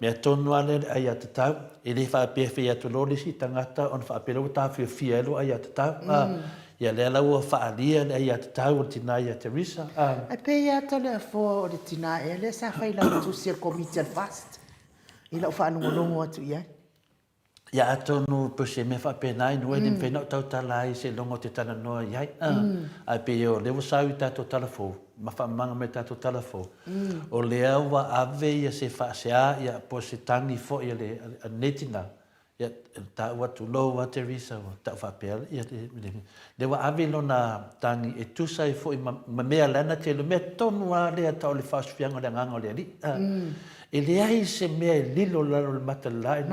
Mea tonu ale le aia tatau. E le whapefe atu lori si tangata on whapelo tāwhia fielo aia tatau. Ia le alau a whaalia le aia tatau o tina aia Teresa.
E pe ia to le fo o le tina e le sa whaila tu sia komiti al fast. I lau whanongo atu ia.
Ia atonu pose me whapenai nua ni whenau tau talai se longo te tana noa iai. Ai pe o lewa sau I tātou talafo. Ma whamanga me tātou talafo. O lea wa ave ia se whaasea ia po se tangi fo ia le netina. Ia tā watu lo wa Teresa wa tā whapea. Le wa ave lo na tangi e tusa I fo I ma mea lana te lo mea tonu a lea tau le whaasfianga le nganga le ali. E le ai se mea lilo lalo le matalai.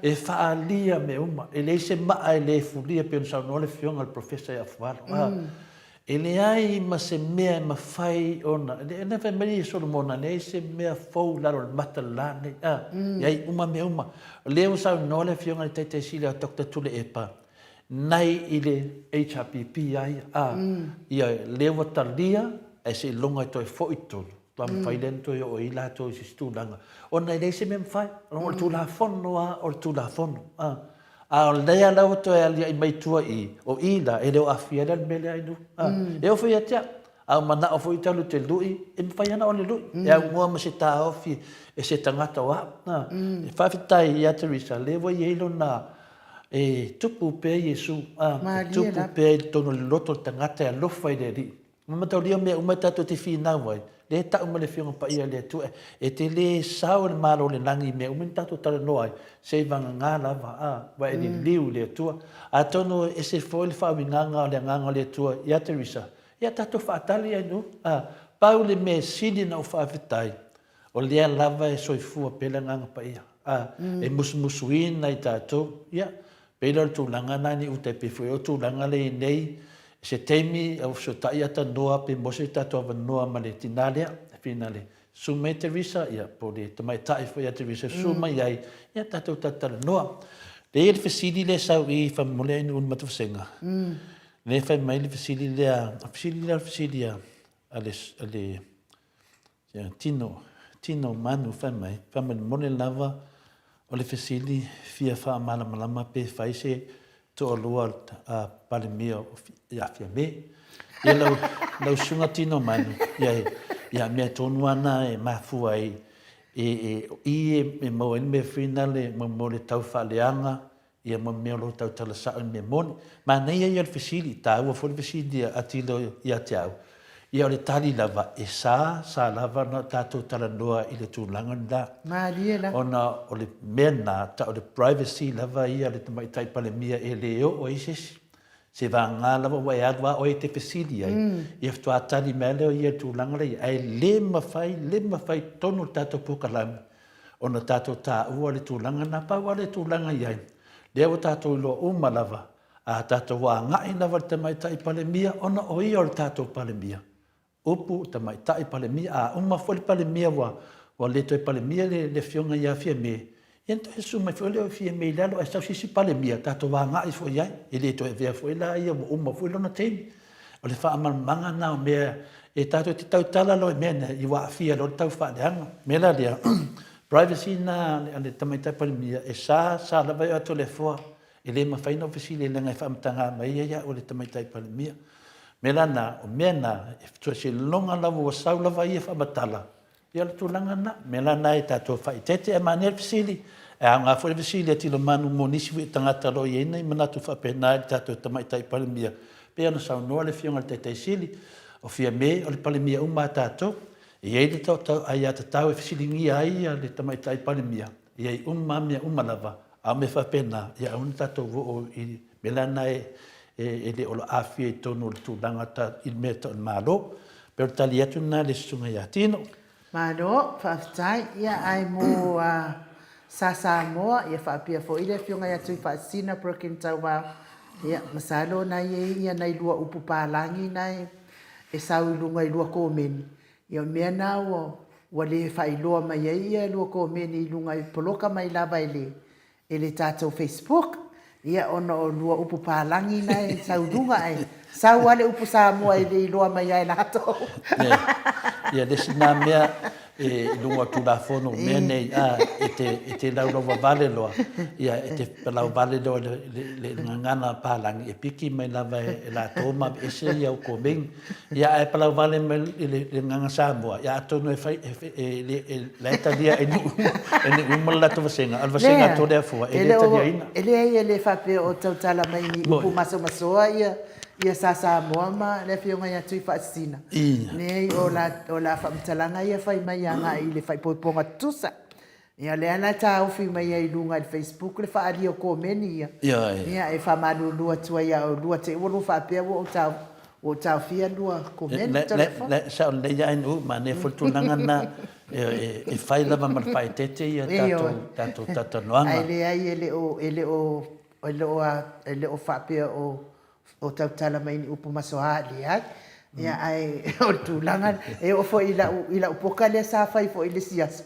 E whaalia me uma. E le se maa e le fulia pe unsau no le fionga le professor ia fualo. E le ai ma se mea ma fai ona. E ne whai meri Solomona, ne se mea fau laro le matalai. Iai uma me uma. Le unsau no le fionga le teite sili a Dr. Tule Epa. Nai I le HRPP ai. Ia le watalia e se longa I toi fo I tolu. Tam fai lento o I lato I se stulanga. Ona I se mem fai. O tu la fono o tu la fono. A lea lau to e alia I mai tua I. O I la e leo afia le mele ai nu. E o fai atia. A mana o fai talu te lui. E mwhai ana o le lui. E a ngua ma se tā ofi. E se tangata wa. E whawhitai I a Teresa. Lewa I eilo na. E tupu pe Yesu. Tupu pe tono le loto tangata e lofa I le ri. Mamatau lia mea umatatu te whina wai. Le tau ma le whionga pa ia le tu e te le sao le malo le nangi mea umatatu tala noai. Se vanga ngā lava. Wa e li liu le tua. A tono e se foi le whawi nganga le nganga le tua. Ia Teresa. Ia tato whaatali ai nu. Pau le me sini na o whawhitai. O lea lava e soifua pela nganga pa ia. E musumusuina I tato. Ia. Pela le tūlanga nani utai pefu. E o tūlanga le nei. Se teimi au so tai ata noa pe mose tato ava noa ma le tinalea. Finale. Sume Teresa. Ia. Po le tamai tai fo ia Teresa. Suma iai. Ia tato tatara noa. Le e le fasili le sau I whamole inu un matuwasenga. Le whai mai le fasili lea. Fasili a. Ale. Tino manu whai mai. Whamale mone lava. O le fasili fia wha malama pe whai se. To lua a palemia ia fia me. Ia lau sunga tino manu. Ia mea tonu ana e mafua e mau me whina le mo le tau whaleanga. Ia mo mea lo tau talasao me moni. Ma nei ia le fasili. Ta ua fo le fasili atilo ia te au. Ia o le tali lava e sa lava na tātou talanoa I le tūlanga nda. Ona o le mena ta o le privacy lava ia le tamai tai palemia e leo o I se vanga lava wai adwa o te fesili ai. Ia ftu atali mele o ia tūlanga rei. Ai le mawhai tonu tato pukalami. Ona tato tā ua le tūlanga na paua le tūlanga iai. Lea o tato ilo umalava. A tato wā ngai lava te mai tai palemia. Ona o ia o le tato palemia. Upu te mai tai palemia. A umafoli palemia wa le toi palemia le fionga ia fia me. Iento e suma foi leo fia me lalo e sau sisi palemia. Tato wā ngai foi iai. E le toi vea foi la ia wa umafoli lona teimi. O le wha amamanga nao mea. E tato te tau tala lo e mena. I wa fia lo tau wha leanga. Mela lea. Privacy na le tamaitai palemia e sa lava i ato le fua e le mawhaina ofisili e lenga i whaamtanga mai ia o le tamaitai palemia. Mela na o mena e fitua se longa lava o sau lava ia whaamatala. Ia le tūlanga na. Mela na e tato whaitete e mani ofisili. E a ngā fwere ofisili e tilo manu monisi wi tangata lo i ena i manatu whapena e tato tamaitai palemia. Pe ana sau noa le fionga le teitai sili o fia me o le palemia uma tato. E ei le tau ai ata tau e fisilingi ai le tamaitai palemia. E ei mea lava. A me whapena. Ia un tato o i melana e le olo awhia i tonu le tūlanga ta il mea tau malo. Pero tali atu na le sunga ia tino.
Malo, whaftai, ia ai mo sa Samoa, ia whaapia fo ile fionga ia tui whaasina prokin tau wā. Ia masalo na ia nai lua upu pālangi nai e sau ilunga i lua kōmeni. Ia mea nā wa le whailoa mai ia lua kōmeni i lunga i poloka mai lava e le tātou Facebook. Ia ona o lua upu pālangi nai sau lunga ai. Sau wale upu Samoa i le iloa mai ai lato.
Ia lesi nā mea e lunga tūlafono mea nei e te laurawa vale loa. Ia e te palau vale loa le ngangana pālangi e piki mai lava e la tōma e se ia o kōmeng. Ia e palau vale mai le nganga Samoa. Ia atonu e laeta lia e ni umala to vasenga. Al vasenga to lea fua. E le talia ina.
E le ia le whape o tautala mai ni upu masoa ia sa Samoa ma le fionga ia tui whaasina. Nei o la whaamtalanga ia whai mai anga i le whai poiponga tusa. Ia le ana tā uwhi mai ai lunga i Facebook le whaari o kōmeni ia. Ia e whamanu lua tua ia o lua te uru whapea o tau fia lua kōmeni telefon.
Sa le ia inu ma ne fultunanga na e whai lava ma whai tete ia tato noanga.
Ai le ai ele o whapea o tautala mai ni upu masoa le ai. Ia ai o tūlanga e o fo ila upoka le sa whai fo ile siaso.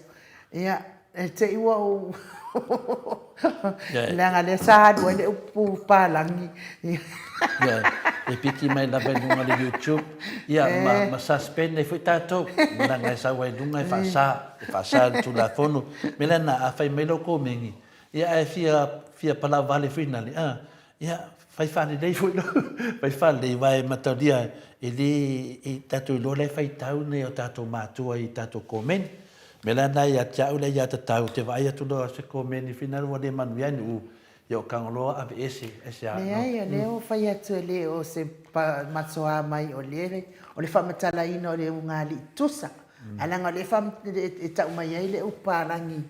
Ia te iwa o langa le sa hadu ele upu pālangi.
E piki mai la vai lunga le YouTube. Ia ma suspend e foi tato. Mela ngai sa wai lunga e whasa tūlafono. Mela na a whai mai loko mengi. Ia e fia pala vale finale. Ia fai fale dei foi no fai fale vai mataria e tato lo le fai tau ne o tato matua i tato komen mela na ia tau le ia tau te vai atu lo se komen final wa de manuian u yo kangolo abs esa
no ia le o fai atu le o se matua mai o le famatala ina o le ungali tusa alanga le fam e tau mai ai le upalangi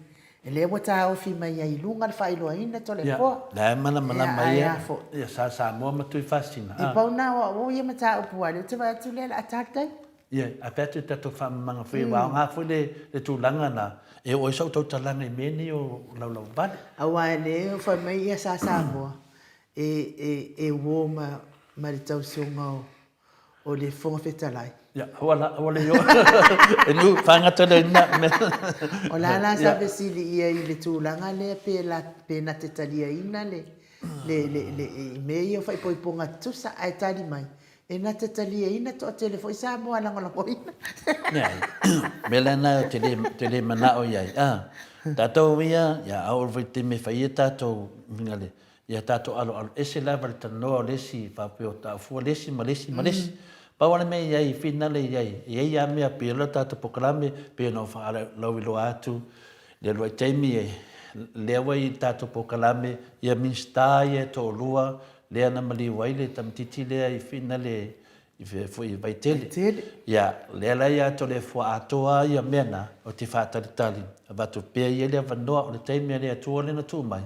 ele mo ta o fi mai ai lunga le failo ina to le fo
la mana mai ia sa mo ma tu fascina
e pau na o ia mata o puale te vai tu le atata
ia a petu tato fa manga foi wa nga foi le tu langa na e o so to talanga meni o lau bale
awa le fa mai ia sa mo e wo ma le tau songa o le fonga fetalai.
Ya, wala yo. Enu fanga tole na.
O la sabe si ia i le tūlanga le pe na te talia ina le me ia fai poiponga tusa ai tali mai. E na te talia ina to telefoi sa mo ala ngola poina.
Ya. Melana tele mana o ia. Tato ia ya au vite me fai tato ngale. Ya tato alo ese lava tano lesi fa pe o ta fu lesi malesi. Pawana me iai finale iai. Iai a mea pila tata pokalame pe no whaara lauilo atu. Le roi teimi e lewa i tata pokalame ia minsta ia to lua lea na Maleifua le tamtiti lea i finale i fui vaitele. Ia lea ia to le fua atoa ia mena o te whaataritali. Abatu pea ia lea vanoa o le teimi lea tua le na tu mai.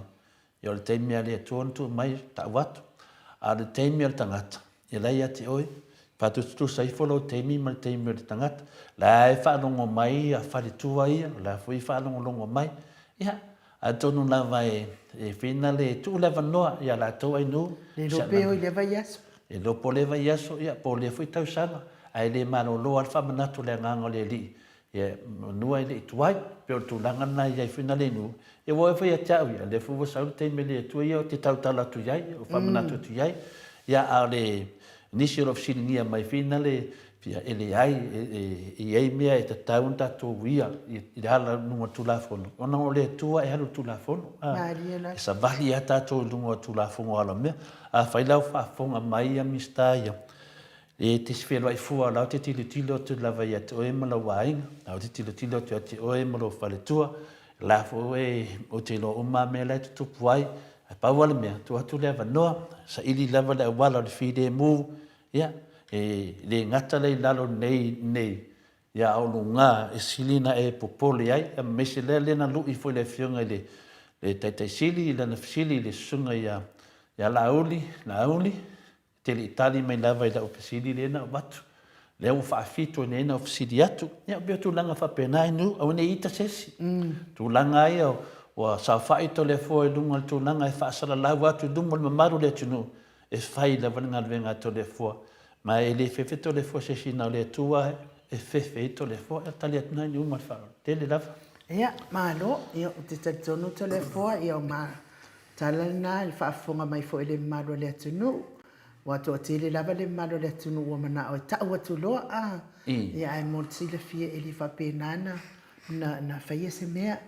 Ia o le teimi lea tua na tu mai ta watu. a le teimi al tangata. E lai ati oi, patutu sai folo teimi ma le teimi al tangata. La e whanongo mai a wharitua ia, la fui whanongo longo mai. Ia, a tonu lava e whina le tu leva noa, ia la tau ai nu.
Le lope o leva yaso.
E lopo leva yaso, ia, po le fui tau sanga. Ai le mano loa al whamanatu le nganga le li. Ia, nua le tuai, pero tu langana ia whina le nu. E wo e whai a tau ia, le fuwa sauru teimi le tu ia, o te tau tala tu iai, o whamanatu tu iai. Ia, a le nisio of siningia mai whina le, pia ele ai e ai mea e tatau tatou ia i hala nunga tulafono. Ona o le tua e halu tulafono. E sa vali a tatou nunga tulafono ala mea. A whailau whaafonga mai a mista ia. E te sifelo ai fua lau te tilo te lava ia te oe mala wainga. Lau te tilo te oe mala whale tua. La fo e o te lo uma mea lai te tupu ai. A pau ala mea, tu atu lea vanoa. Sa ili lava le awala o le whide mu. Ia. E le ngata le lalo nei ia au lunga e silina e popole ai a mese le na lu I foi le fionga le tai sili le na sili le sunga ia lauli te le itali mai lava I la opesili le na watu le u faafito ne na ofisili atu ia be tu langa fa pena nu au ne ita sesi tu langa ai o sa faito le foi lunga tu langa e fa sala la watu dum mo maru le tunu e fai la vanga venga to le foi ma ele fefe to le fo se sina le tua e fefe to le fo e tali atna ni uma fa te le lava
ia malo ia te tonu to le fo ia ma talana il fa fonga mai fo ele malo le tunu wa to te le lava le malo le tunu wa mana o ta wa tu lo a ia ai mo le fie ele fa penana na fa ia se mea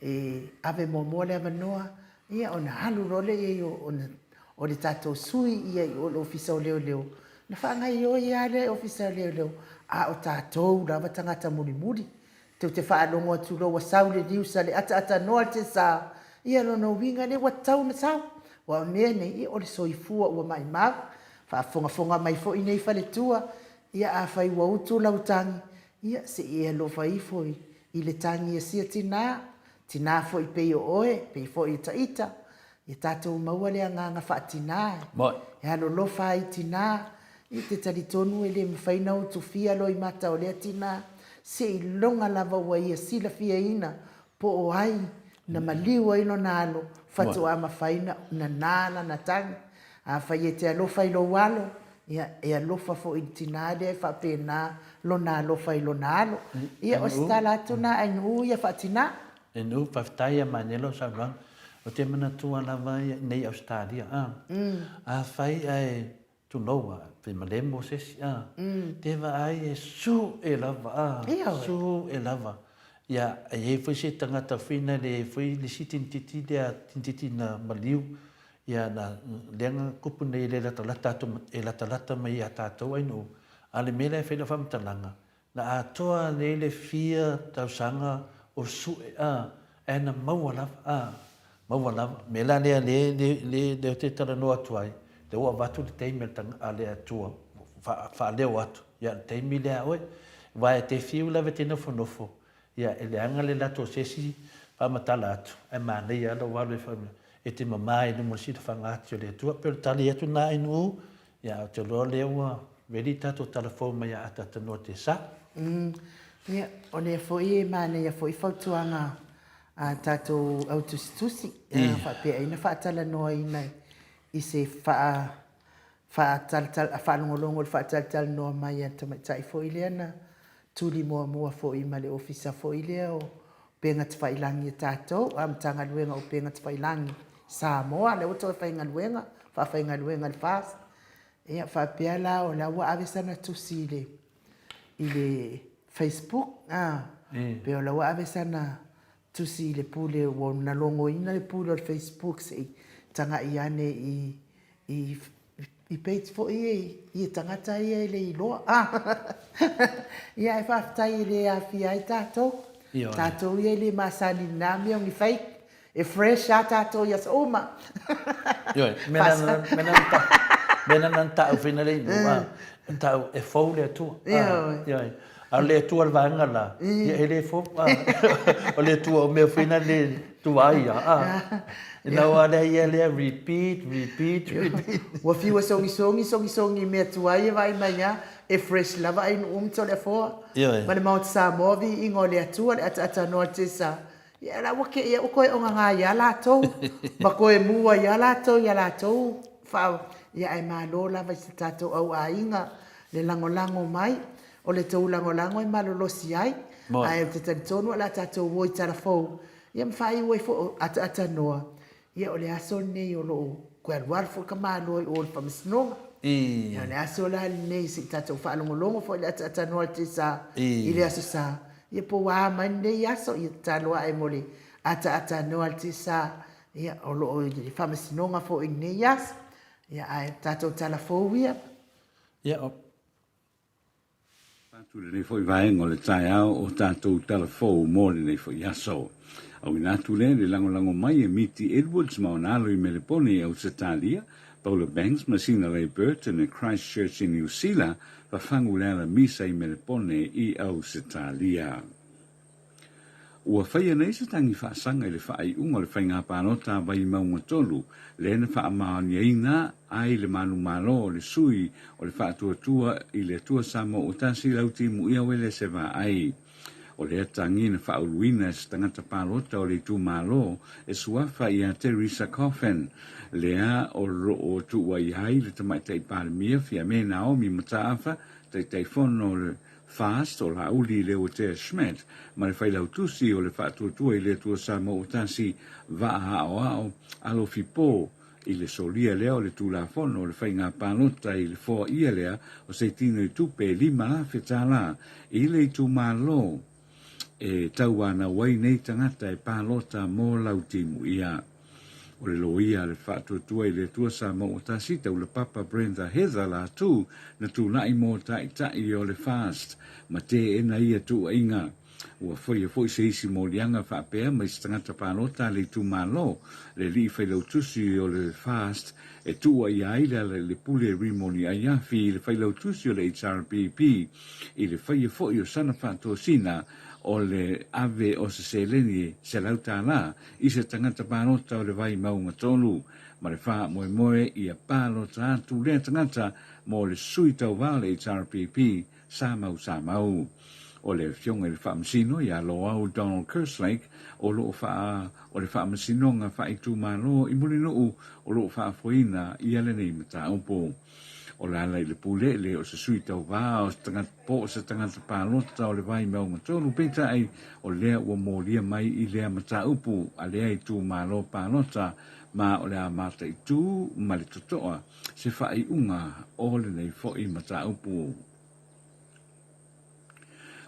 e ave mo le avanoa ia ona halu role ia o le tato sui ia o ofisa o leo na whanga I o ia le ofisa leo a o tātou rawa tangata muri te whaanongo atu lo wa sau le riusa le ata noa te sa ia no winga le wa tau na sau wa mea nei I o le soifua ua mai mau whaafonga mai fo I nei whale tua ia a whai wa utu lautangi ia se ia lo whai fo I le tangi ia sia tina fo I pei o oe pei fo I taita ia tātou maua le anganga whaatina e alo lo whai tina I te taritonu ele mwhaina o tufia lo I mata o lea tina se I longa lava wa ia sila fia ina po o ai na maliwa ino nalo fatu ama whaina na nana na tangi a whai e te alofa I lo walo ia e alofa fo I tina le whapena lo na alofa I lo nalo ia o stala atuna ai nuu ia whatina
e nu whaftaia manelo sa rang o te manatua lava nei Australia a whai ai tu noa pe malemo sesi te va ai su e lava su e lava ia e foi se tangata fina le foi le sitin titi titi na maliu ia na lenga kupu nei le la talata mai ata to ai no ale mele fe la fam talanga na atoa le fia tau sanga o su e na mawala mela le te tala no atuai te ua watu le teimi a le atua, wha leo atu. Ia le teimi le aoe, vai te fiu lawe te nofo. Ia ele anga le lato sesi, wha matala atu. E manei ala walu e te mamai no morsita whangati o le atua, pero tali atu na inu, ia te loa leo veri tato telefon mai a ata tanoa te sa.
Ia, o le foi e manei a foi fautuanga a tato autostusi, wha pia ina whaatala noa inai. I se whaanongolongo whaataltal noa mai ata mai fo I lea na tuli mua fo I male ofisa fo I lea o penga te whailangi e tātou, am tanga luenga o penga te whailangi Samoa, le oto e whainga luenga le fast. Ia whapea la o la ua avesana tusi I le Facebook, pe o la ua avesana tusi I le pule o na longo ina le pule o Facebook se tanga I ane I page fo I tangata I le I loa. Ia e whaftai le a fia I tātou. Tātou I le masani nami o ngi fake. E fresh a tātou I as oma.
Ioi, mena nan tau whina le inu. Tau e fau le atua. Ioi. A le atua le vanga la. Ia e le fau. O le atua o mea whina Tu ai ya. No ada ia le repeat.
Wa fi wa songi me tuai vai mai ya e fresh lava in tole fo. Ma le maut Samoa vi ingo le atua le ata no te sa. Ya la wa ke ya ko o nga ya la to. Ma ko e mua ya la to. Fa ya ai ma lo la va se tato au ainga le lango mai o le tau lango e malolo si ai. Ai te tonu la tato wo tara fo. Ya mfai wo fo ata noa. Ia o le aso nei o loo koe aluar fo ka malo o le whamisnonga. Ia o le aso la nei si tatou whaalongolongo fo le ata noa te sa i le aso sa. Ia po waa mai nei aso i taloa e mole ata noa te sa. Ia o loo le whamisnonga fo i nei aso. Ia ai tatou tala fo ia.
Ia o.
Patu le nei fo i vaengo le tai au o tatou tala fo mo le nei fo i aso. Au ina tule le lango mai e miti Edwards maonalo i Melepone au Setalia, Paula Banks masina le Burton e Christchurch in New Zealand, pa fangu la misa i Melepone i au Setalia. Ua whaia nei se tangi whaasanga i le whaai unga le whainga pānota vai maunga tolu, le na wha amaoni eina ai le manu malo le sui o le whaatua i le tua Samoa o tasi lauti mu ia wele se va ai. O le atangi na whauluina se tangata pālota o le tū malo e suafa i a Teresa Coffin. Lea o roo tu wai hai le tamaitai pālemia fia me Naomi Mataafa tai fono le fast o la uli le o te Schmidt ma le whailau tusi o le whaatuatua i le tua Samoa o tasi vaa ao alo fipo i le solia lea o le tūla fono o le whainga pālota i le fōa ia lea o se tino i tupe lima la whetala i le tū malo e tau ana wai nei tangata e pālota mō lautimu ia. O le loia le whaatuatua i le tua Samoa o tasi tau le papa Brenda Heather la tū na tū nai mō tai o le fast ma te ena ia tū inga. Ua foi se isi mō lianga whaapea mai se tangata pālota le tū malo le li whailau tusi o le fast e tū ai aila le pule rimoni ai afi i le whailau tusi o le HRPP i le foi o sana whaatua sina o le ave o se seleni se lauta la i se tangata pālota o le vai maunga tolu ma le wha moe i a pālota atu le tangata mo le sui tau wale HRPP sa mau o le fionga i le whaamsino i a lo au Donald Kerslake o le whaamsino nga whaitu malo i muli nuu o lo whaafoina i ale nei mata upo. O la lai le pule le o se sui tau wā o se tangata pālota o le vai maunga tonu peta ai o lea ua mōlia mai i lea mata upu a lea i tū mālo pālota ma o lea mata i tū ma le totoa se whai unga o le nei fo i mata upu.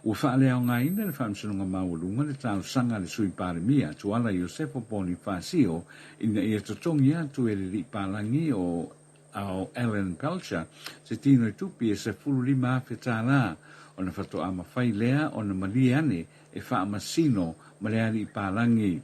Ua wha lea o ngā ina le whaamsanunga maulunga le tau sanga le sui pāremia tuala i o sepo poni whāsio ina i a totongi atu e le li pālangi o au Ellen Pelcher, se tino i tupi e se fulu lima whetala o na whato ama whai lea o na maliane e wha masino maleari i pālangi.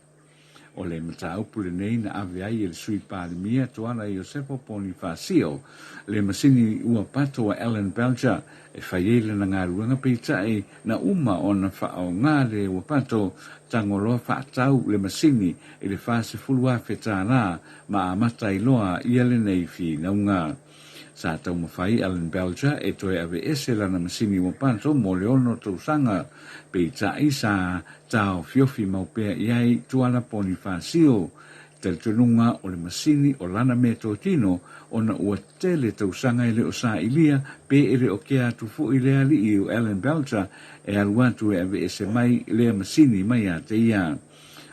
O le mata upule nei na ave ai e le sui pālemia tuala i o sepo poni whasio, le masini ua pato a Ellen Pelcher e whaiele na ngā ruanga peitai na uma o na wha o ngā le ua pato tangoloa whaatau le masini e le whase fulua whetala ma amata i loa i ale nei fi naunga. Sa tau mawhai Ellen Pelcher e toe ave ese lana masini ua pato mo le ono tausanga peitai sa tau fiofi maupea iai tuala poni whasio te tununga o le masini o lana me tōtino o na ua tele tausanga i le o sa ilia pe ele o kea tufu i lea li i o Ellen Pelcher e aluatu e ave ese mai lea masini mai a te ia.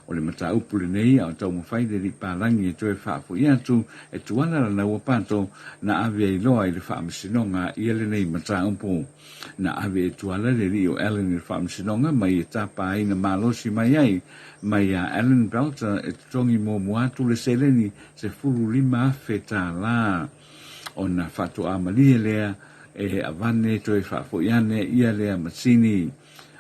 O le mata upule nei au tau mawhai de li pālangi e toe whaafu i atu e tuana la ua pato na ave i loa i le whaamisinonga i ele nei mata upu. Na ave e tuala le li o Ellen i le whaamisinonga mai e tapa ai na malosi mai ai mai a Ellen Pelcher e tutongi mō muatu le seleni se furu lima feta la. O na whatu amalia lea e avane toe whaafu i ane ia lea masini.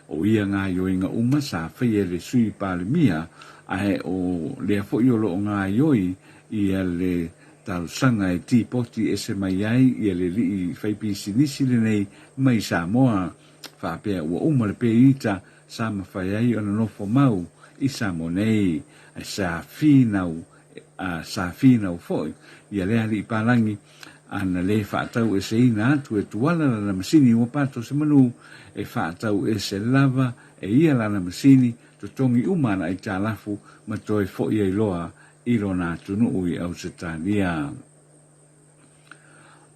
O ia ngā ioinga uma sa whaia le sui pālemia ae o lea fwoi o loo ngā ioi ia le talsanga e tīpoti e se mai ai ia le li i whaipisi nisi le nei mai Samoa whaapea ua uma le pe ita sa mawhai ai ona nofo mau i Samoa nei ai sa finau foi ia le ali palangi ana le whaatau e se ina atu e tuala lana masini ua pato se manu e whaatau e se lava e ia lana masini to tongi umana i tālafu ma toi fo i loa i rona tunu ui au se tānia.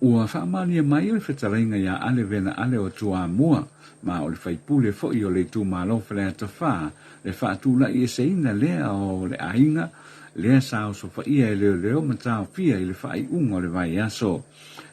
Ua whaamania mai o le whetarainga ia ale vena ale o tua mua ma o le whaipule fo i o le tu malofa le atawha le whaatula i e se ina lea o le ainga lea sa o sofa ia e leo ma tau fia i le whai unga o le vai aso.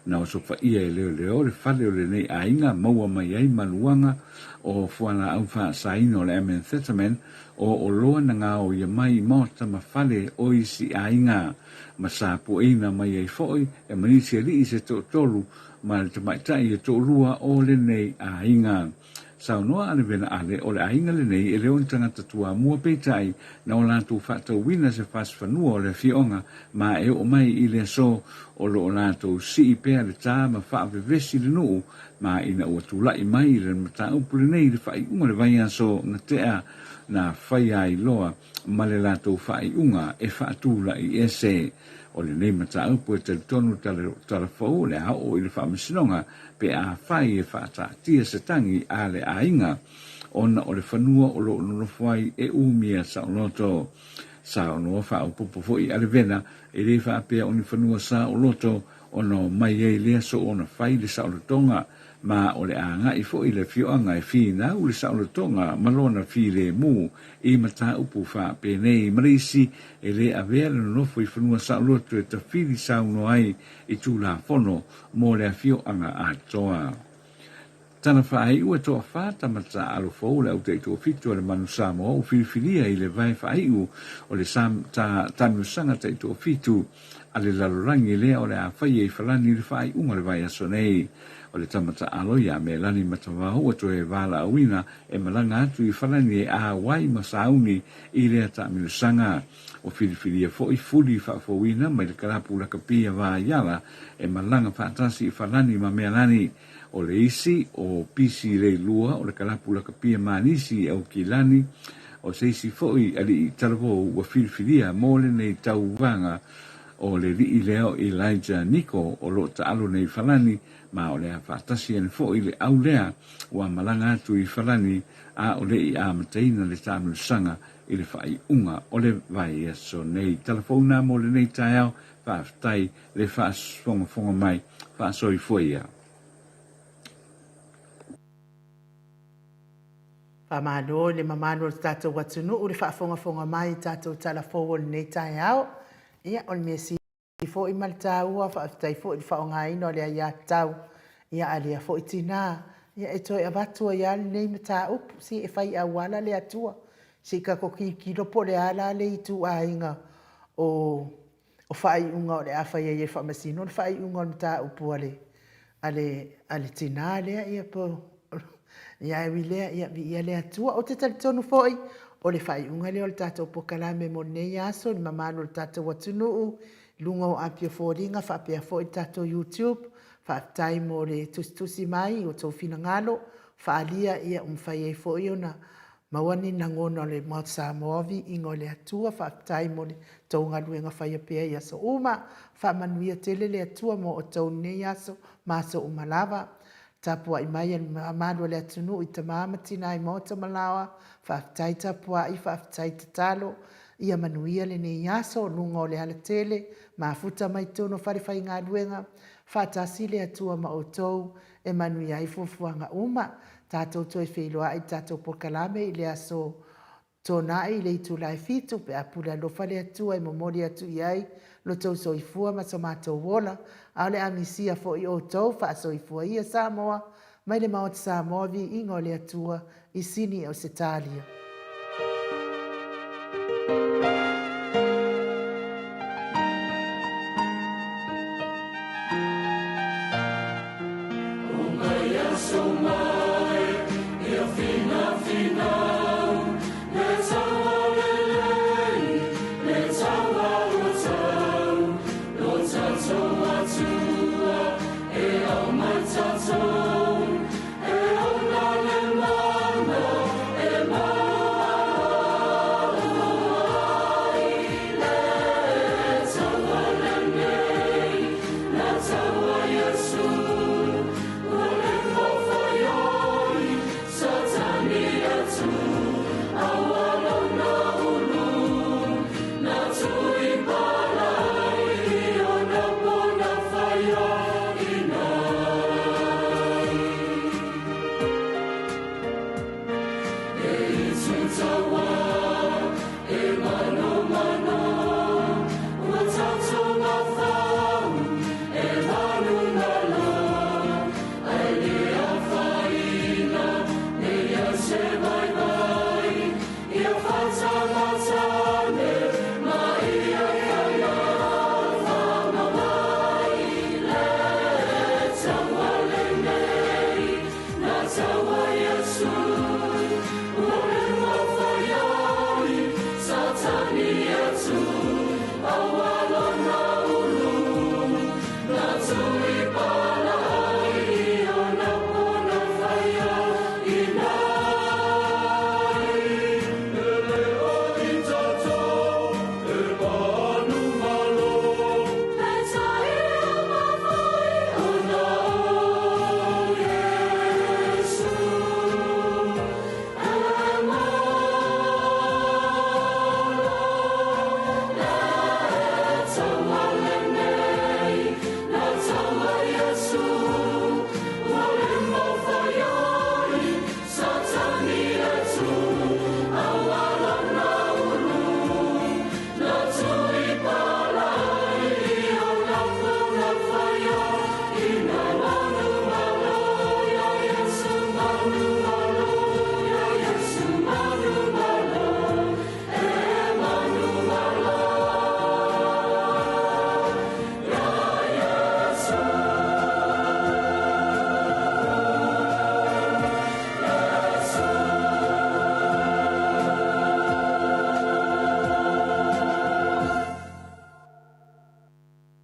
Na o sofa ia e leo le whale o le nei ainga maua mai ai maluanga o fuana au wha saino le amethytamine o loa na ngā o ia mai mota ma whale o isi ainga ma sa pueina mai ai foi e manisi ali i se tolu ma le tamaitai e tolua o le nei ainga. Sao noa ale vena ale o le ainga le nei e leo tangata tua mua peitai na o lātou whātau wina se whaswhanua o le fionga ma e o mai i le so o lo o lātou si i pēr le tā ma whaavevesi le nuu ma ina ua tūlai mai le mata upu le nei le whai unga le vai aso na tea na whai ai loa ma le lātou whai unga e whaatūla i ese o le nei mata upu e te tonu talafau le hao i le whaamasinonga pe a whai e whaata tia se tangi a le ainga ona o le whanua o lo nonofwai e umia sa o loto sa o noa wha o pupo foi ale vena e le wha apea o ni whanua sa o loto ono mai e lea so ona whai le sa o lotonga ma o le anga i foi le fioanga e fina u le sa o lotonga malona fi le mu i mata upu wha pe nei marisi e le avea le nonofo i whanua sa o loto e ta fili sa uno ai i tū la fono mo le fioanga a toa. Tana whaai ua toa whāta mata alo fau le au te ito fitu le manu Samoa o filifilia i le vai whaai u o le tanu sanga te ito fitu a le lalorangi lea o le a whai e whalani le whaai unga le vai aso nei o le tamata aloia me lani matawao to e vala awina e malanga atu i whalani e a wai masauni i lea taminu sanga o filifilia fo i fuli whaafowina mai le karapu la kapia wa yala e malanga whaatasi i whalani ma mea lani o le isi o pisi le lua o le kalapu la kapia manisi au kilani o se isi foi ali i talavo ua filifilia mo le nei tauvanga o le rii leo Elijah Niko o lo taalo nei falani ma o le whaatasi ane foi le au lea ua malanga atu i falani a o le i a mataina le tāmulu sanga i le whai unga o le vai aso nei telefona mo le nei taiao whaaftai le whaasfonga mai whaasoi fuia.
Pamalo le mamalo tato watunu uri whaafonga mai tato talafo nei tai au. Ia o mesi fo i malta ua whaafitai fo i whaonga ino le ia tau. Ia alia fo i tina. Ia e toi abatua ia nei mata upu si e whai awala le atua. Si ka ko ki ropo le ala le i tu a inga o whai unga o le a whai e whamasino. O whai unga o mata upu ale tina lea ia po. Ia e wilea ia lea tua o te talitonu foi o le whai unga leo le tātou pokalame mo nei aso ni mamano le tātou watunuu lunga o apia fōringa whaapea foi tātou YouTube whaatai mo le tusi mai o tau fina ngalo whaalia ia whai e foi ona mawani na ngona le Mount Samoa ingo le atua whaatai mo le tau ngaluenga whai apea ia so uma whaamanuia tele le atua mo o tau nei aso maso umalava tapua i mai an amado le atunu i tamama tina i mota malawa whaafitai tapua i whaafitai tatalo ia manuia le ne iaso lunga o le ala tele maafuta mai tono wharewhai ngā luenga whaatasi le atua ma o tou e manuia i fufuanga uma tātou toi wheloa i tātou pokalame i le aso tōna i le itu lai fitu pe apura lofa le atua i momori atu iai lo tau soifua ma so mātou wola au le amisia fo i o tau wha soifua ia Samoa mai le maot Samoa vi ingo le atua i sini o Setalia.